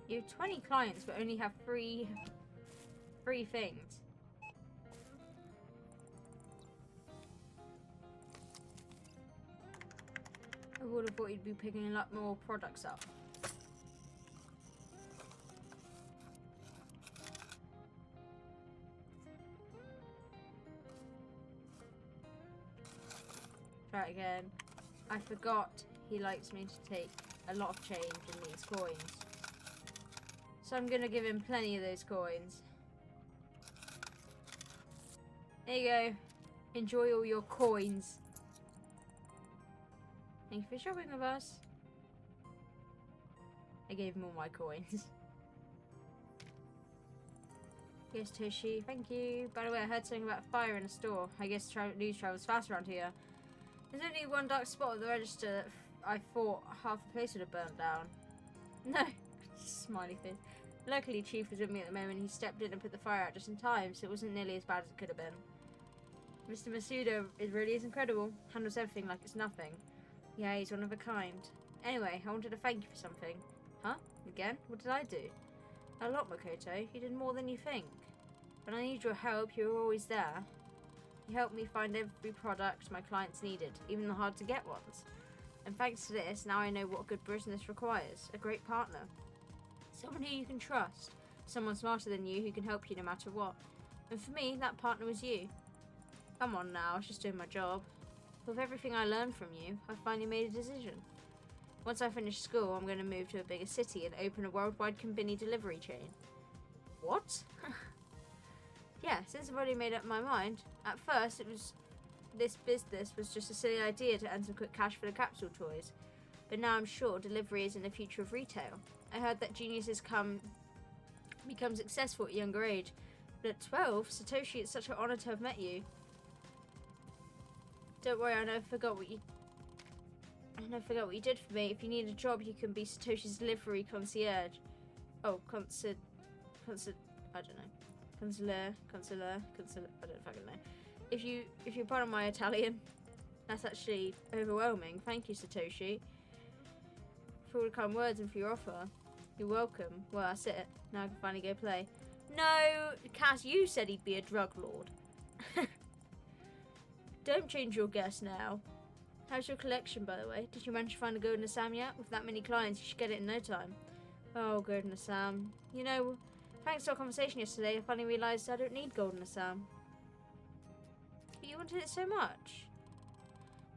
You have 20 clients but only have three things. I would have thought you'd be picking a lot more products up. Try it again. I forgot he likes me to take a lot of change in these coins. So I'm going to give him plenty of those coins. There you go. Enjoy all your coins. Thank you for shopping with us. I gave him all my coins. Yes, Toshi. Thank you. By the way, I heard something about a fire in a store. I guess news travels fast around here. There's only one dark spot at the register that I thought half the place would have burnt down. No. Smiley face. Luckily, Chief was with me at the moment. He stepped in and put the fire out just in time, so it wasn't nearly as bad as it could have been. Mr. Masuda really is incredible. Handles everything like it's nothing. Yeah, he's one of a kind. Anyway, I wanted to thank you for something. Huh? Again? What did I do? A lot, Makoto. You did more than you think. When I need your help, you were always there. You helped me find every product my clients needed, even the hard-to-get ones. And thanks to this, now I know what good business requires. A great partner. Someone who you can trust. Someone smarter than you who can help you no matter what. And for me, that partner was you. Come on now, I was just doing my job. With everything I learned from you, I finally made a decision. Once I finish school, I'm going to move to a bigger city and open a worldwide Konbini delivery chain. What? Yeah, since I've already made up my mind. At first, this business was just a silly idea to earn some quick cash for the capsule toys. But now I'm sure delivery is in the future of retail. I heard that geniuses become successful at a younger age. But at 12, Satoshi, it's such an honor to have met you. Don't worry, I never forgot what you did for me. If you need a job, you can be Satoshi's delivery concierge. Oh, I don't know. Consular, I don't fucking know. If you're part of my Italian, that's actually overwhelming. Thank you, Satoshi, for all the kind words and for your offer. You're welcome. Well, that's it. Now I can finally go play. No, Cass, you said he'd be a drug lord. Don't change your guess now. How's your collection, by the way? Did you manage to find a golden Assam yet? With that many clients, you should get it in no time. Oh, golden Assam. You know, thanks to our conversation yesterday, I finally realised I don't need golden Assam. But you wanted it so much.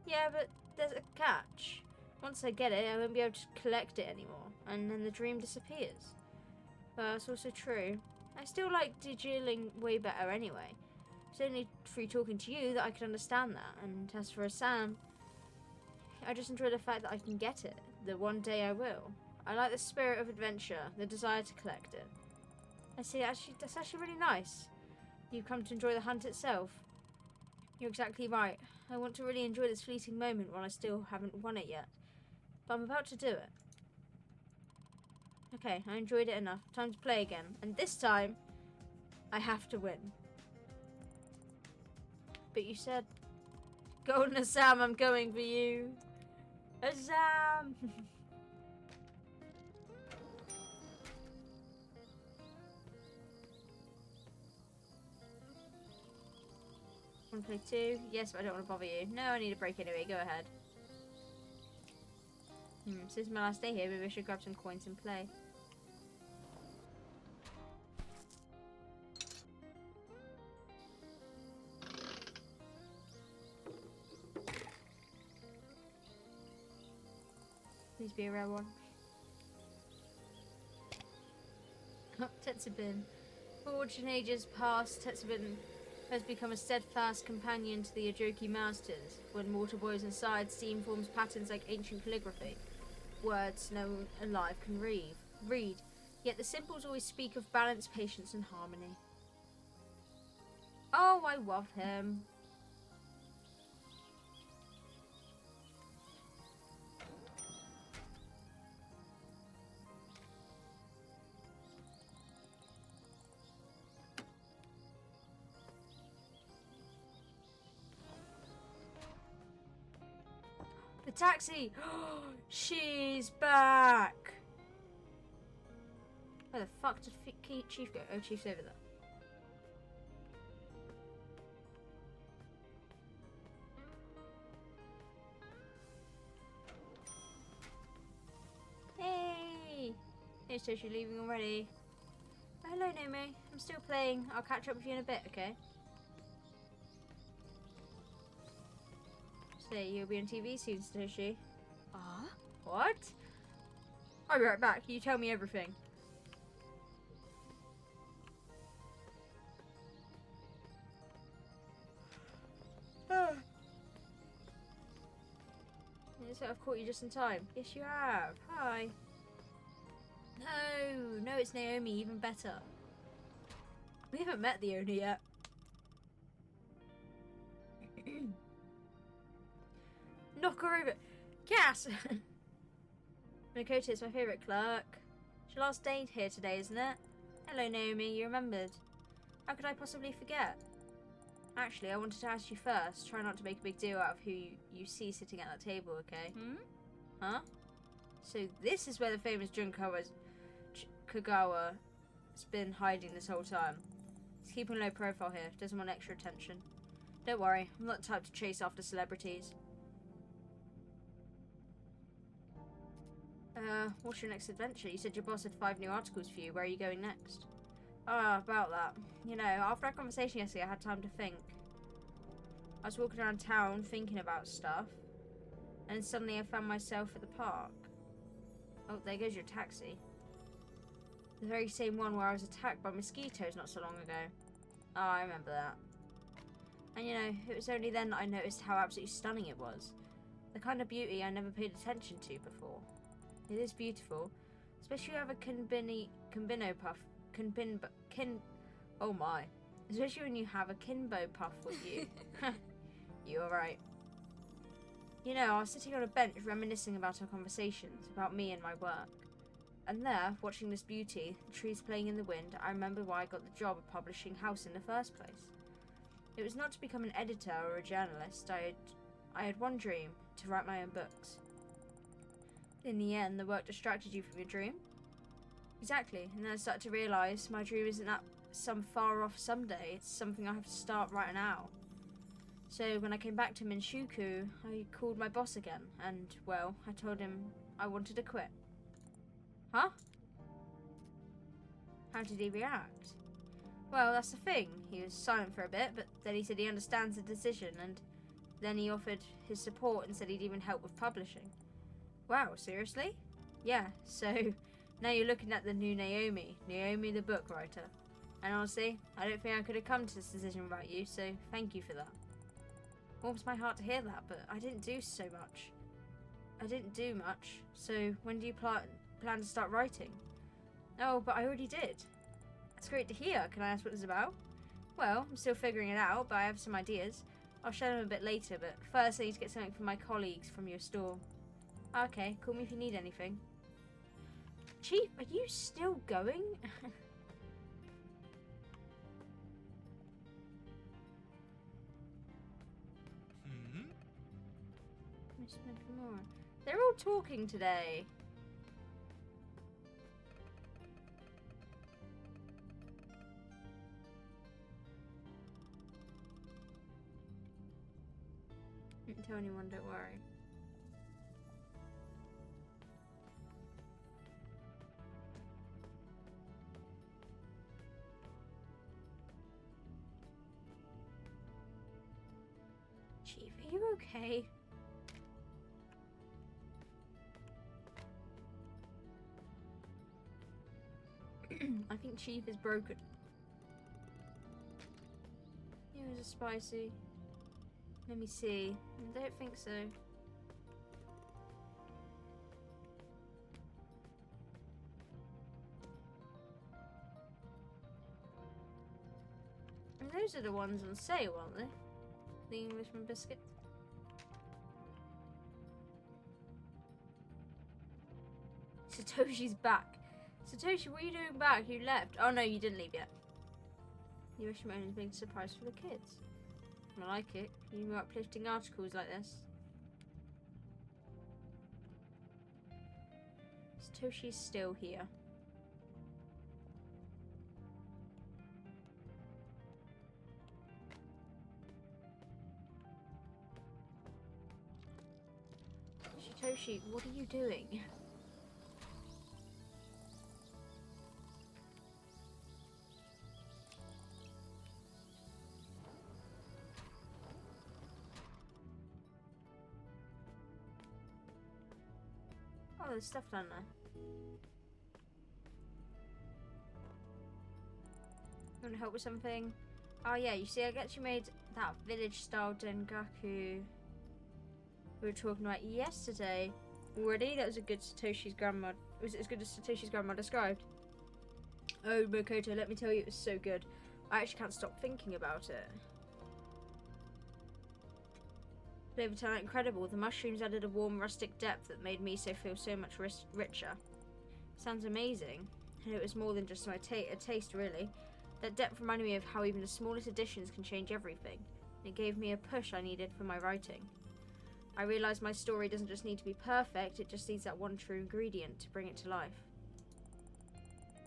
Yeah, but there's a catch. Once I get it, I won't be able to collect it anymore, and then the dream disappears. Well, that's also true. I still like digiling way better anyway. It's only through talking to you that I can understand that, and as for Assam, I just enjoy the fact that I can get it, that one day I will. I like the spirit of adventure, the desire to collect it. I see, that's actually really nice. You've come to enjoy the hunt itself. You're exactly right. I want to really enjoy this fleeting moment while I still haven't won it yet. But I'm about to do it. Okay, I enjoyed it enough. Time to play again. And this time, I have to win. But you said, Golden Assam, I'm coming for you. Assam! Want to play 2? Yes, but I don't want to bother you. No, I need a break anyway. Go ahead. Since my last day here, maybe I should grab some coins and play. Please be a rare one. Tetsubin. Fortune ages past, Tetsubin has become a steadfast companion to the Ajoki masters. When water boils inside, steam forms patterns like ancient calligraphy. Words no one alive can read. Yet the symbols always speak of balance, patience, and harmony. Oh, I love him. The taxi! She's back! Where the fuck did Chief go? Oh, Chief's over there. Hey! Hey, so she's leaving already. Oh, hello, Nomi. I'm still playing. I'll catch up with you in a bit, okay? So, you'll be on TV soon, Satoshi. What? I'll be right back. You tell me everything. So I've caught you just in time. Yes, you have. Hi. No, it's Naomi. Even better. We haven't met the owner yet. Knock her over. Cass! Makoto is my favourite clerk. It's your last day here today, isn't it? Hello, Naomi. You remembered. How could I possibly forget? Actually, I wanted to ask you first. Try not to make a big deal out of who you see sitting at that table, okay? Huh? So this is where the famous Kagawa has been hiding this whole time. He's keeping low profile here. Doesn't want extra attention. Don't worry. I'm not the type to chase after celebrities. What's your next adventure? You said your boss had 5 new articles for you. Where are you going next? About that. You know, after our conversation yesterday, I had time to think. I was walking around town thinking about stuff, and suddenly I found myself at the park. Oh, there goes your taxi. The very same one where I was attacked by mosquitoes not so long ago. Oh, I remember that. And you know, it was only then that I noticed how absolutely stunning it was. The kind of beauty I never paid attention to before. It is beautiful, especially when you have a Kinbino puff. Oh my. Especially when you have a Kinbo puff with you. You're right. You know, I was sitting on a bench reminiscing about our conversations, about me and my work. And there, watching this beauty, the trees playing in the wind, I remember why I got the job of publishing House in the first place. It was not to become an editor or a journalist. I had one dream, to write my own books. In the end, the work distracted you from your dream? Exactly, and then I started to realise my dream isn't that some far off someday, it's something I have to start right now. So when I came back to Minshuku, I called my boss again, and, well, I told him I wanted to quit. Huh? How did he react? Well, that's the thing. He was silent for a bit, but then he said he understands the decision, and then he offered his support and said he'd even help with publishing. Wow, seriously? Yeah, so now you're looking at the new Naomi the book writer. And honestly, I don't think I could have come to this decision without you, so thank you for that. Warms my heart to hear that, but I didn't do so much. I didn't do much, so when do you plan to start writing? Oh, but I already did. That's great to hear. Can I ask what it's about? Well, I'm still figuring it out, but I have some ideas. I'll share them a bit later, but first I need to get something from my colleagues from your store. Okay, call me if you need anything. Chief, are you still going? They're all talking today. Don't tell anyone, don't worry. Chief, are you okay? I think Chief is broken. It was a spicy. Let me see. I don't think so. And those are the ones on sale, aren't they? The Englishman biscuits. Satoshi's back. Satoshi, what are you doing back? You left. Oh no, you didn't leave yet. The Englishman is being a surprise for the kids. I like it. You more uplifting articles like this. Satoshi's still here. Satoshi, what are you doing? Oh, there's stuff down there. You want to help with something? Oh yeah, you see, I actually made that village-style dengaku we were talking about yesterday already. That was a good Satoshi's grandma. Was it as good as Satoshi's grandma described? Oh, Makoto, let me tell you, it was so good. I actually can't stop thinking about it. Flavor turned out incredible. The mushrooms added a warm, rustic depth that made miso feel so much richer. Sounds amazing. And it was more than just a taste, really. That depth reminded me of how even the smallest additions can change everything. It gave me a push I needed for my writing. I realised my story doesn't just need to be perfect, it just needs that one true ingredient to bring it to life.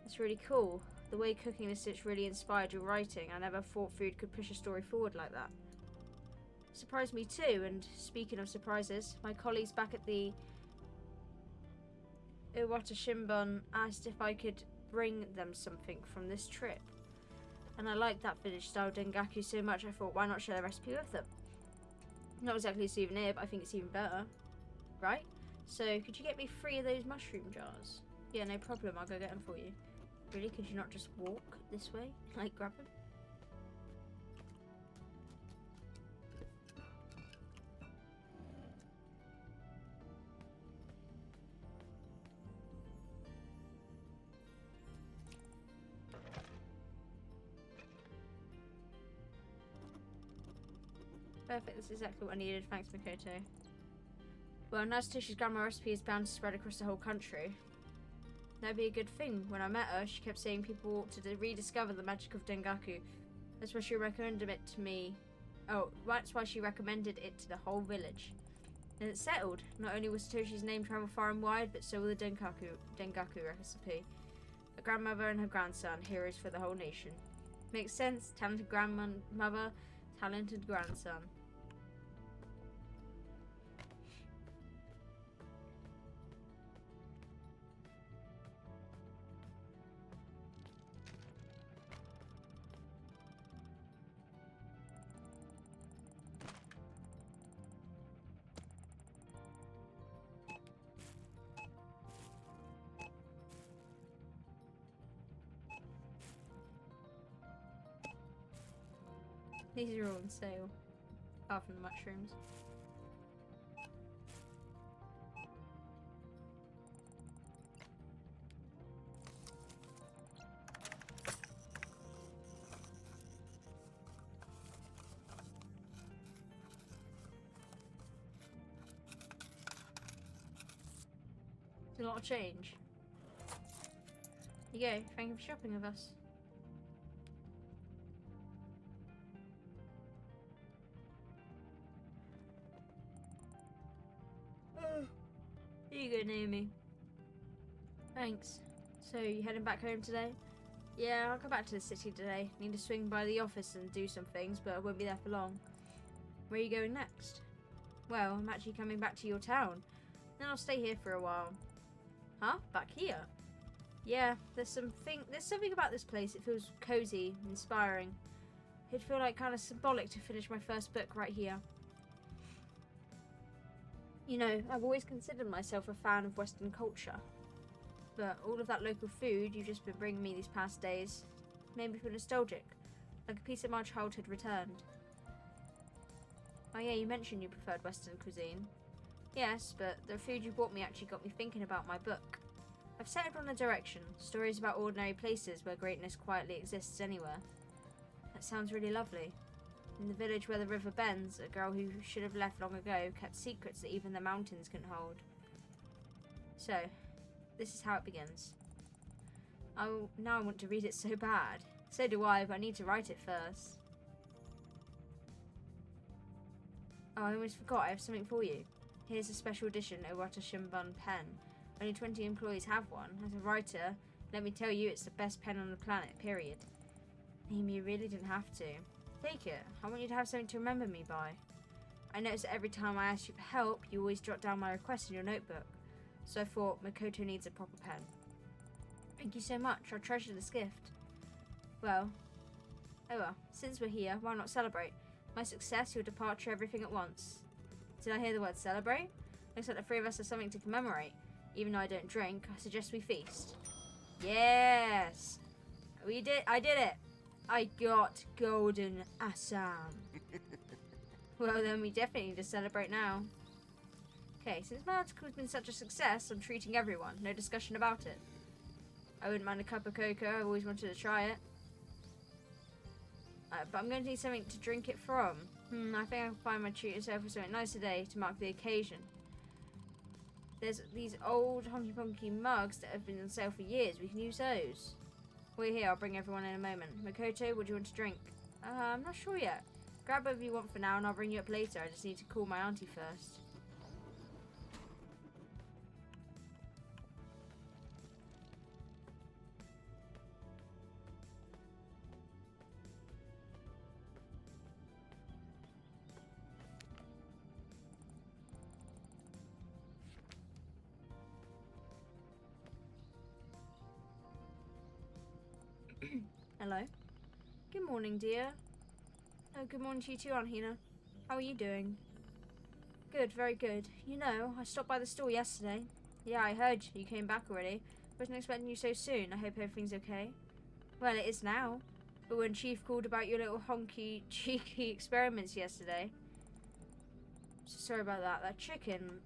It's really cool. The way cooking this dish really inspired your writing. I never thought food could push a story forward like that. Surprised me too, and speaking of surprises, my colleagues back at the Iwata Shimbun asked if I could bring them something from this trip. And I liked that village-style dengaku so much I thought, why not share the recipe with them? Not exactly a souvenir, but I think it's even better. Right? So, could you get me 3 of those mushroom jars? Yeah, no problem, I'll go get them for you. Really? Could you not just walk this way? Like, grab them? Perfect, that's exactly what I needed, thanks Makoto. Well, now Satoshi's grandma recipe is bound to spread across the whole country. That'd be a good thing. When I met her, she kept saying people ought to rediscover the magic of dengaku. That's why she recommended it to me. Oh, that's why she recommended it to the whole village. And it's settled. Not only will Satoshi's name travel far and wide, but so will the dengaku recipe. A grandmother and her grandson, heroes for the whole nation. Makes sense. Talented grandmother, talented grandson. These are all on sale, apart from the mushrooms. It's a lot of change. Here you go, thank you for shopping with us. you go, Naomi. Thanks. So, you heading back home today? Yeah, I'll go back to the city today. Need to swing by the office and do some things, but I won't be there for long. Where are you going next? Well, I'm actually coming back to your town. Then I'll stay here for a while. Huh? Back here? Yeah, there's something about this place. It feels cozy, inspiring. It'd feel like kind of symbolic to finish my first book right here. You know, I've always considered myself a fan of Western culture. But all of that local food you've just been bringing me these past days made me feel nostalgic, like a piece of my childhood returned. Oh yeah, you mentioned you preferred Western cuisine. Yes, but the food you brought me actually got me thinking about my book. I've settled on a direction, stories about ordinary places where greatness quietly exists anywhere. That sounds really lovely. In the village where the river bends, a girl who should have left long ago kept secrets that even the mountains couldn't hold. So, this is how it begins. Now I want to read it so bad. So do I, but I need to write it first. Oh, I almost forgot, I have something for you. Here's a special edition Owata Shimbun pen. Only 20 employees have one. As a writer, let me tell you, it's the best pen on the planet, period. Amy, you really didn't have to. Take it. I want you to have something to remember me by. I notice that every time I ask you for help, you always jot down my request in your notebook. So I thought Makoto needs a proper pen. Thank you so much. I'll treasure this gift. Well, since we're here, why not celebrate? My success, your departure, everything at once. Did I hear the word celebrate? Looks like the three of us have something to commemorate. Even though I don't drink, I suggest we feast. Yes! I did it! I got golden Assam. Well then, we definitely need to celebrate now. Okay, since my article's been such a success, I'm treating everyone. No discussion about it. I wouldn't mind a cup of cocoa, I've always wanted to try it. But I'm going to need something to drink it from. I think I can find my treat yourself with something nice today to mark the occasion. There's these old honky-ponky mugs that have been on sale for years. We can use those. Wait here, I'll bring everyone in a moment. Makoto, what do you want to drink? I'm not sure yet. Grab whatever you want for now and I'll bring you up later. I just need to call my auntie first. Hello. Good morning, dear. Oh, good morning to you too, Aunt Hina. How are you doing? Good, very good. You know, I stopped by the store yesterday. Yeah, I heard you came back already. Wasn't expecting you so soon. I hope everything's okay. Well, it is now. But when Chief called about your little honky, cheeky experiments yesterday... So sorry about that. That chicken,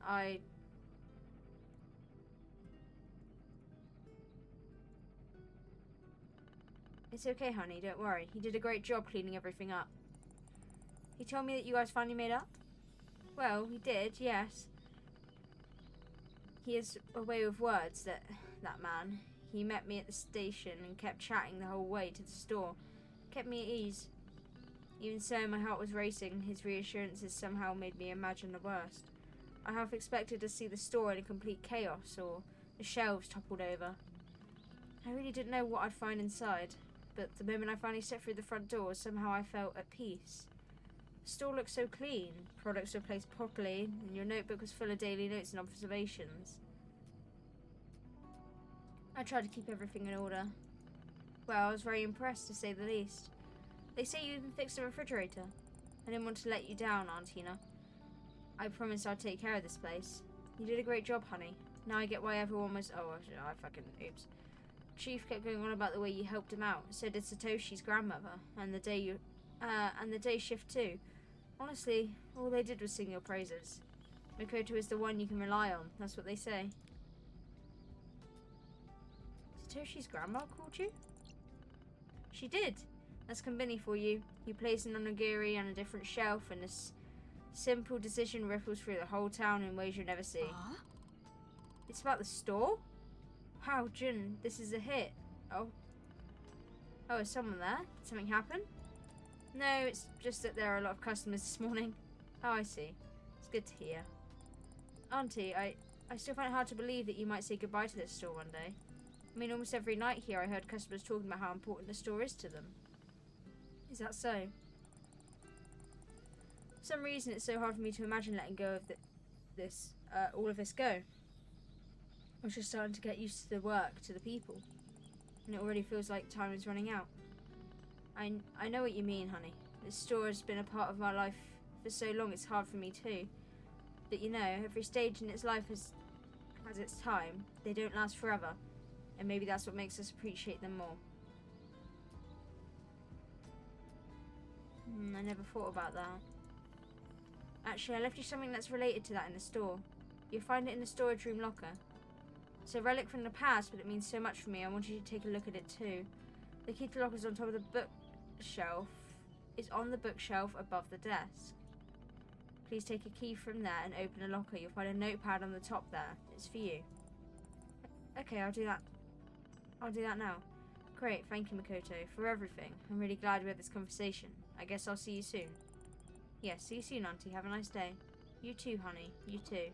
It's okay, honey, don't worry. He did a great job cleaning everything up. He told me that you guys finally made up? Well, he did, yes. He has a way with words, that man. He met me at the station and kept chatting the whole way to the store. Kept me at ease. Even so, my heart was racing. His reassurances somehow made me imagine the worst. I half expected to see the store in a complete chaos, or the shelves toppled over. I really didn't know what I'd find inside. But the moment I finally stepped through the front door, somehow I felt at peace. The store looked so clean, products were placed properly, and your notebook was full of daily notes and observations. I tried to keep everything in order. Well, I was very impressed, to say the least. They say you even fixed the refrigerator. I didn't want to let you down, Aunt Hina. I promised I'd take care of this place. You did a great job, honey. Now I get why everyone was... Oh, I fucking... Oops. Chief kept going on about the way you helped him out. So did Satoshi's grandmother, and the day shift too. Honestly, all they did was sing your praises. Makoto is the one you can rely on. That's what they say. Satoshi's grandma called you? She did. That's Konbini for you. You place an onigiri on a different shelf, and this simple decision ripples through the whole town in ways you'll never see. It's about the store? Wow, Jun, this is a hit. Oh, is someone there? Did something happen? No, it's just that there are a lot of customers this morning. Oh, I see. It's good to hear. Auntie, I still find it hard to believe that you might say goodbye to this store one day. I mean, almost every night here I heard customers talking about how important the store is to them. Is that so? For some reason, it's so hard for me to imagine letting go of all of this go. I was just starting to get used to the work, to the people, and it already feels like time is running out. I know what you mean, honey. This store has been a part of my life for so long, it's hard for me too. But you know, every stage in its life has its time. They don't last forever, and maybe that's what makes us appreciate them more. I never thought about that. Actually, I left you something that's related to that in the store. You'll find it in the storage room locker. It's a relic from the past, but it means so much for me. I want you to take a look at it too. The key to the locker is on top of the bookshelf. It's on the bookshelf above the desk. Please take a key from there and open the locker. You'll find a notepad on the top there. It's for you. Okay, I'll do that. I'll do that now. Great, thank you, Makoto, for everything. I'm really glad we had this conversation. I guess I'll see you soon. Yes, see you soon, Auntie. Have a nice day. You too, honey. You too.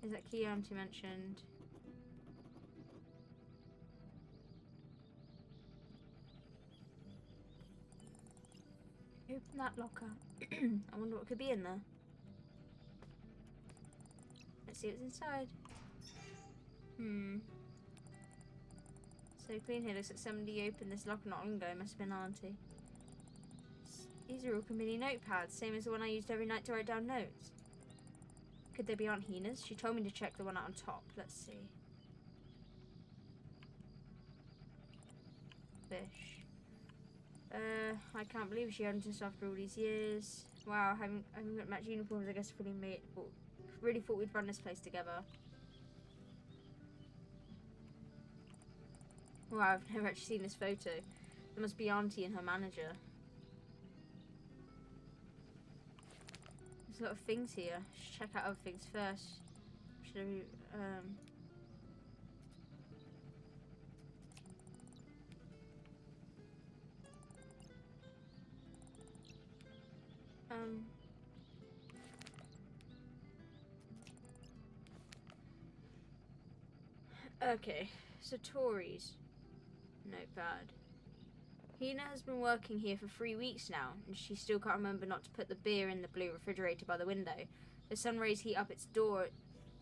Is that key Auntie mentioned? Open that locker. I wonder what could be in there. Let's see what's inside. So clean here. Looks like somebody opened this locker not long ago. Must have been Auntie. These are all convenient notepads, same as the one I used every night to write down notes. Could they be Aunt Hina's? She told me to check the one out on top. Let's see. Fish. I can't believe she hadn't us after all these years. Wow, having got match uniforms, I guess really thought we'd run this place together. Wow, I've never actually seen this photo. There must be Auntie and her manager. There's a lot of things here. Should check out other things first. Should I, Okay, Satori's notepad. Hina has been working here for 3 weeks now, and she still can't remember not to put the beer in the blue refrigerator by the window. The sun rays heat up its door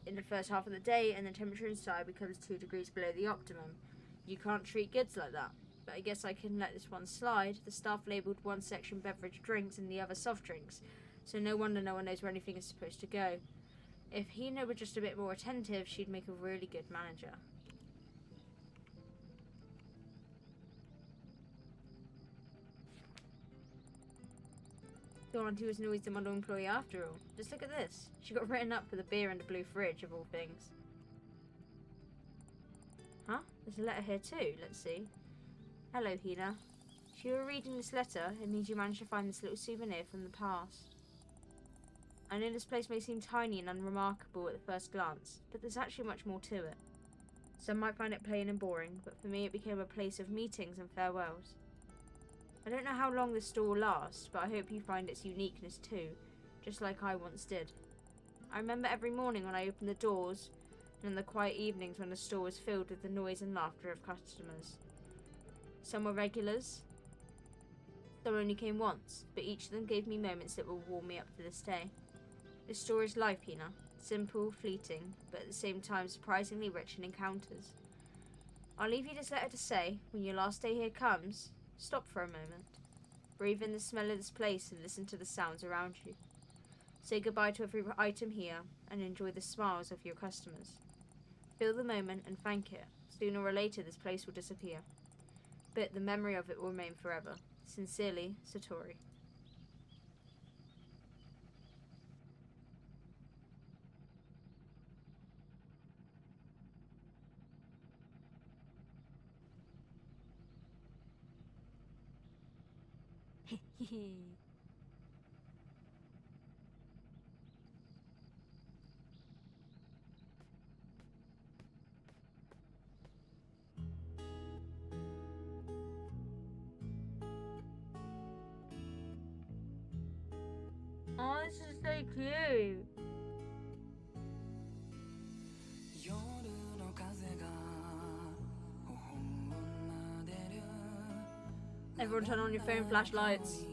in the first half of the day, and the temperature inside becomes 2 degrees below the optimum. You can't treat goods like that, but I guess I can let this one slide. The staff labelled one section beverage drinks and the other soft drinks, so no wonder no one knows where anything is supposed to go. If Hina were just a bit more attentive, she'd make a really good manager. So Auntie wasn't always the model employee after all. Just look at this. She got written up for the beer and the blue fridge, of all things. Huh? There's a letter here too. Let's see. Hello, Hina. If you were reading this letter, it means you managed to find this little souvenir from the past. I know this place may seem tiny and unremarkable at the first glance, but there's actually much more to it. Some might find it plain and boring, but for me it became a place of meetings and farewells. I don't know how long this store will last, but I hope you find its uniqueness too, just like I once did. I remember every morning when I opened the doors, and in the quiet evenings when the store was filled with the noise and laughter of customers. Some were regulars, some only came once, but each of them gave me moments that will warm me up to this day. This store is life, Hina. Simple, fleeting, but at the same time surprisingly rich in encounters. I'll leave you this letter to say, when your last day here comes, stop for a moment. Breathe in the smell of this place and listen to the sounds around you. Say goodbye to every item here and enjoy the smiles of your customers. Feel the moment and thank it. Sooner or later this place will disappear, but the memory of it will remain forever. Sincerely, Satori. Oh, this is so cute. Everyone turn on your phone flashlights.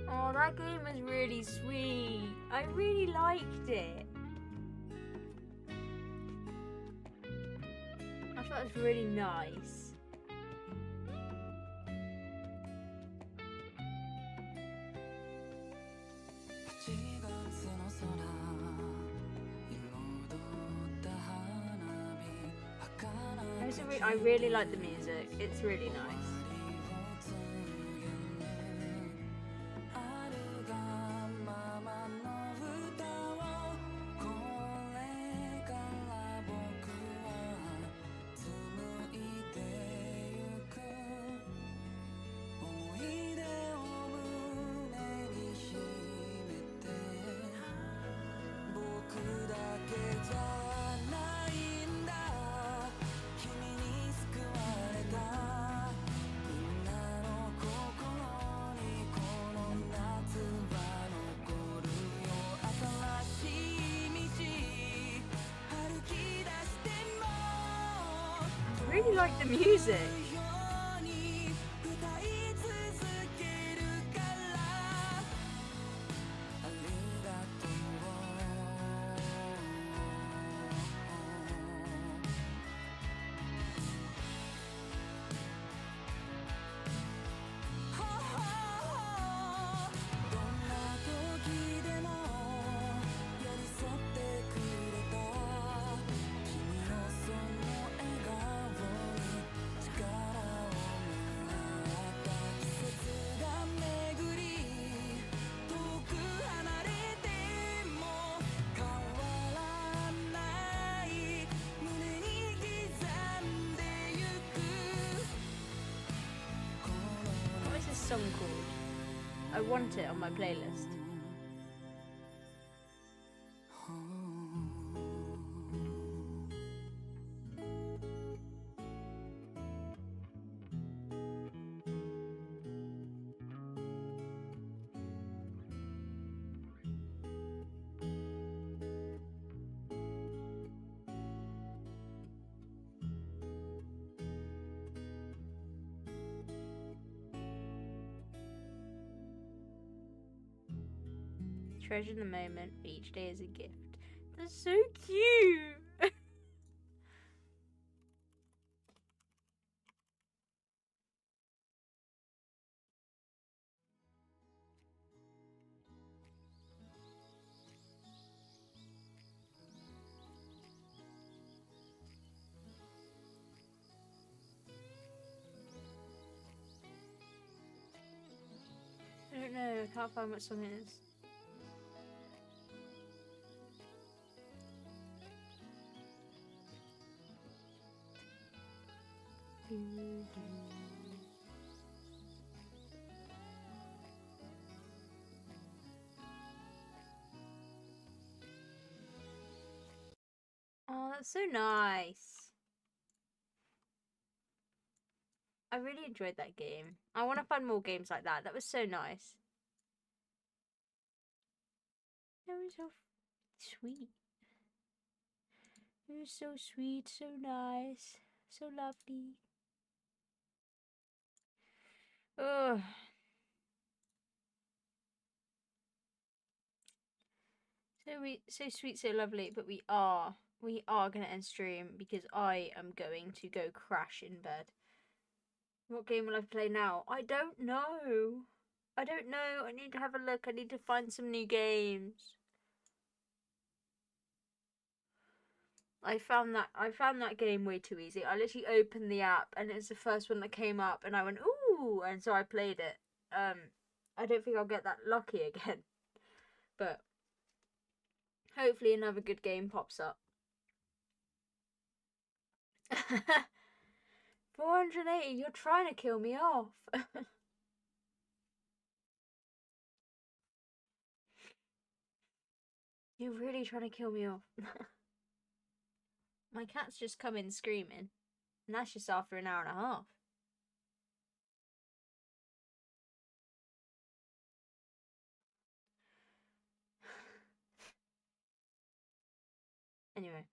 Oh, that game was really sweet. I really liked it. I thought it was really nice. I really like the music. It's really nice. I really like the music. Song called? I want it on my playlist. Treasure the moment. Each day is a gift. That's so cute. I don't know. I can't find what song it is. Oh, that's so nice. I really enjoyed that game. I want to find more games like that. That was so nice. That was so sweet. It was so sweet, so nice, so lovely. Ugh. So sweet, so lovely, but we are gonna end stream because I am going to go crash in bed. What game will I play now? I don't know. I don't know. I need to have a look. I need to find some new games. I found that game way too easy. I literally opened the app and it's the first one that came up and I went, ooh, and so I played it. I don't think I'll get that lucky again. But hopefully another good game pops up. 480, you're trying to kill me off. You're really trying to kill me off. My cat's just come in screaming. And that's just after an hour and a half. Anyway.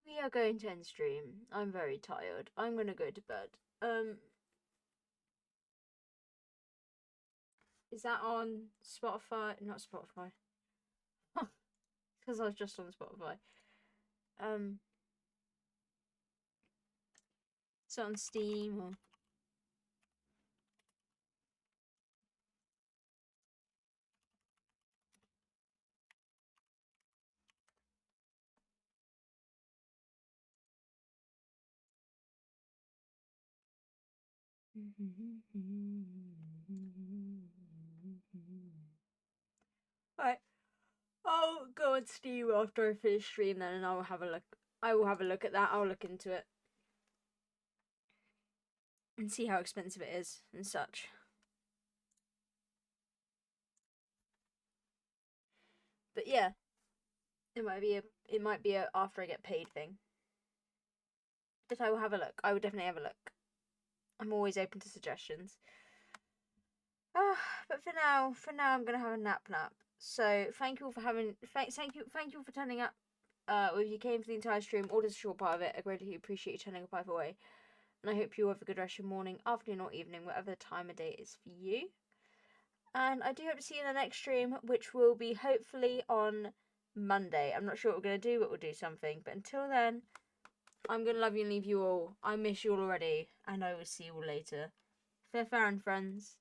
We are going to end stream. I'm very tired. I'm gonna go to bed. Is that on Spotify? Not Spotify. Because I was just on Spotify. Is it on Steam or? Right. I'll go on Steam after I finish stream then and I will have a look. I will have a look at that. I'll look into it. And see how expensive it is and such. But yeah. It might be a after I get paid thing. But I will have a look. I will definitely have a look. I'm always open to suggestions. But for now I'm gonna have a nap. So thank you all for having thank you all for turning up. If you came for the entire stream or just a short part of it, I greatly appreciate you turning up either way. And I hope you all have a good rest of your morning, afternoon, or evening, whatever the time of day is for you. And I do hope to see you in the next stream, which will be hopefully on Monday. I'm not sure what we're gonna do, but we'll do something. But until then, I'm gonna love you and leave you all. I miss you all already, and I will see you all later. Fair and friends.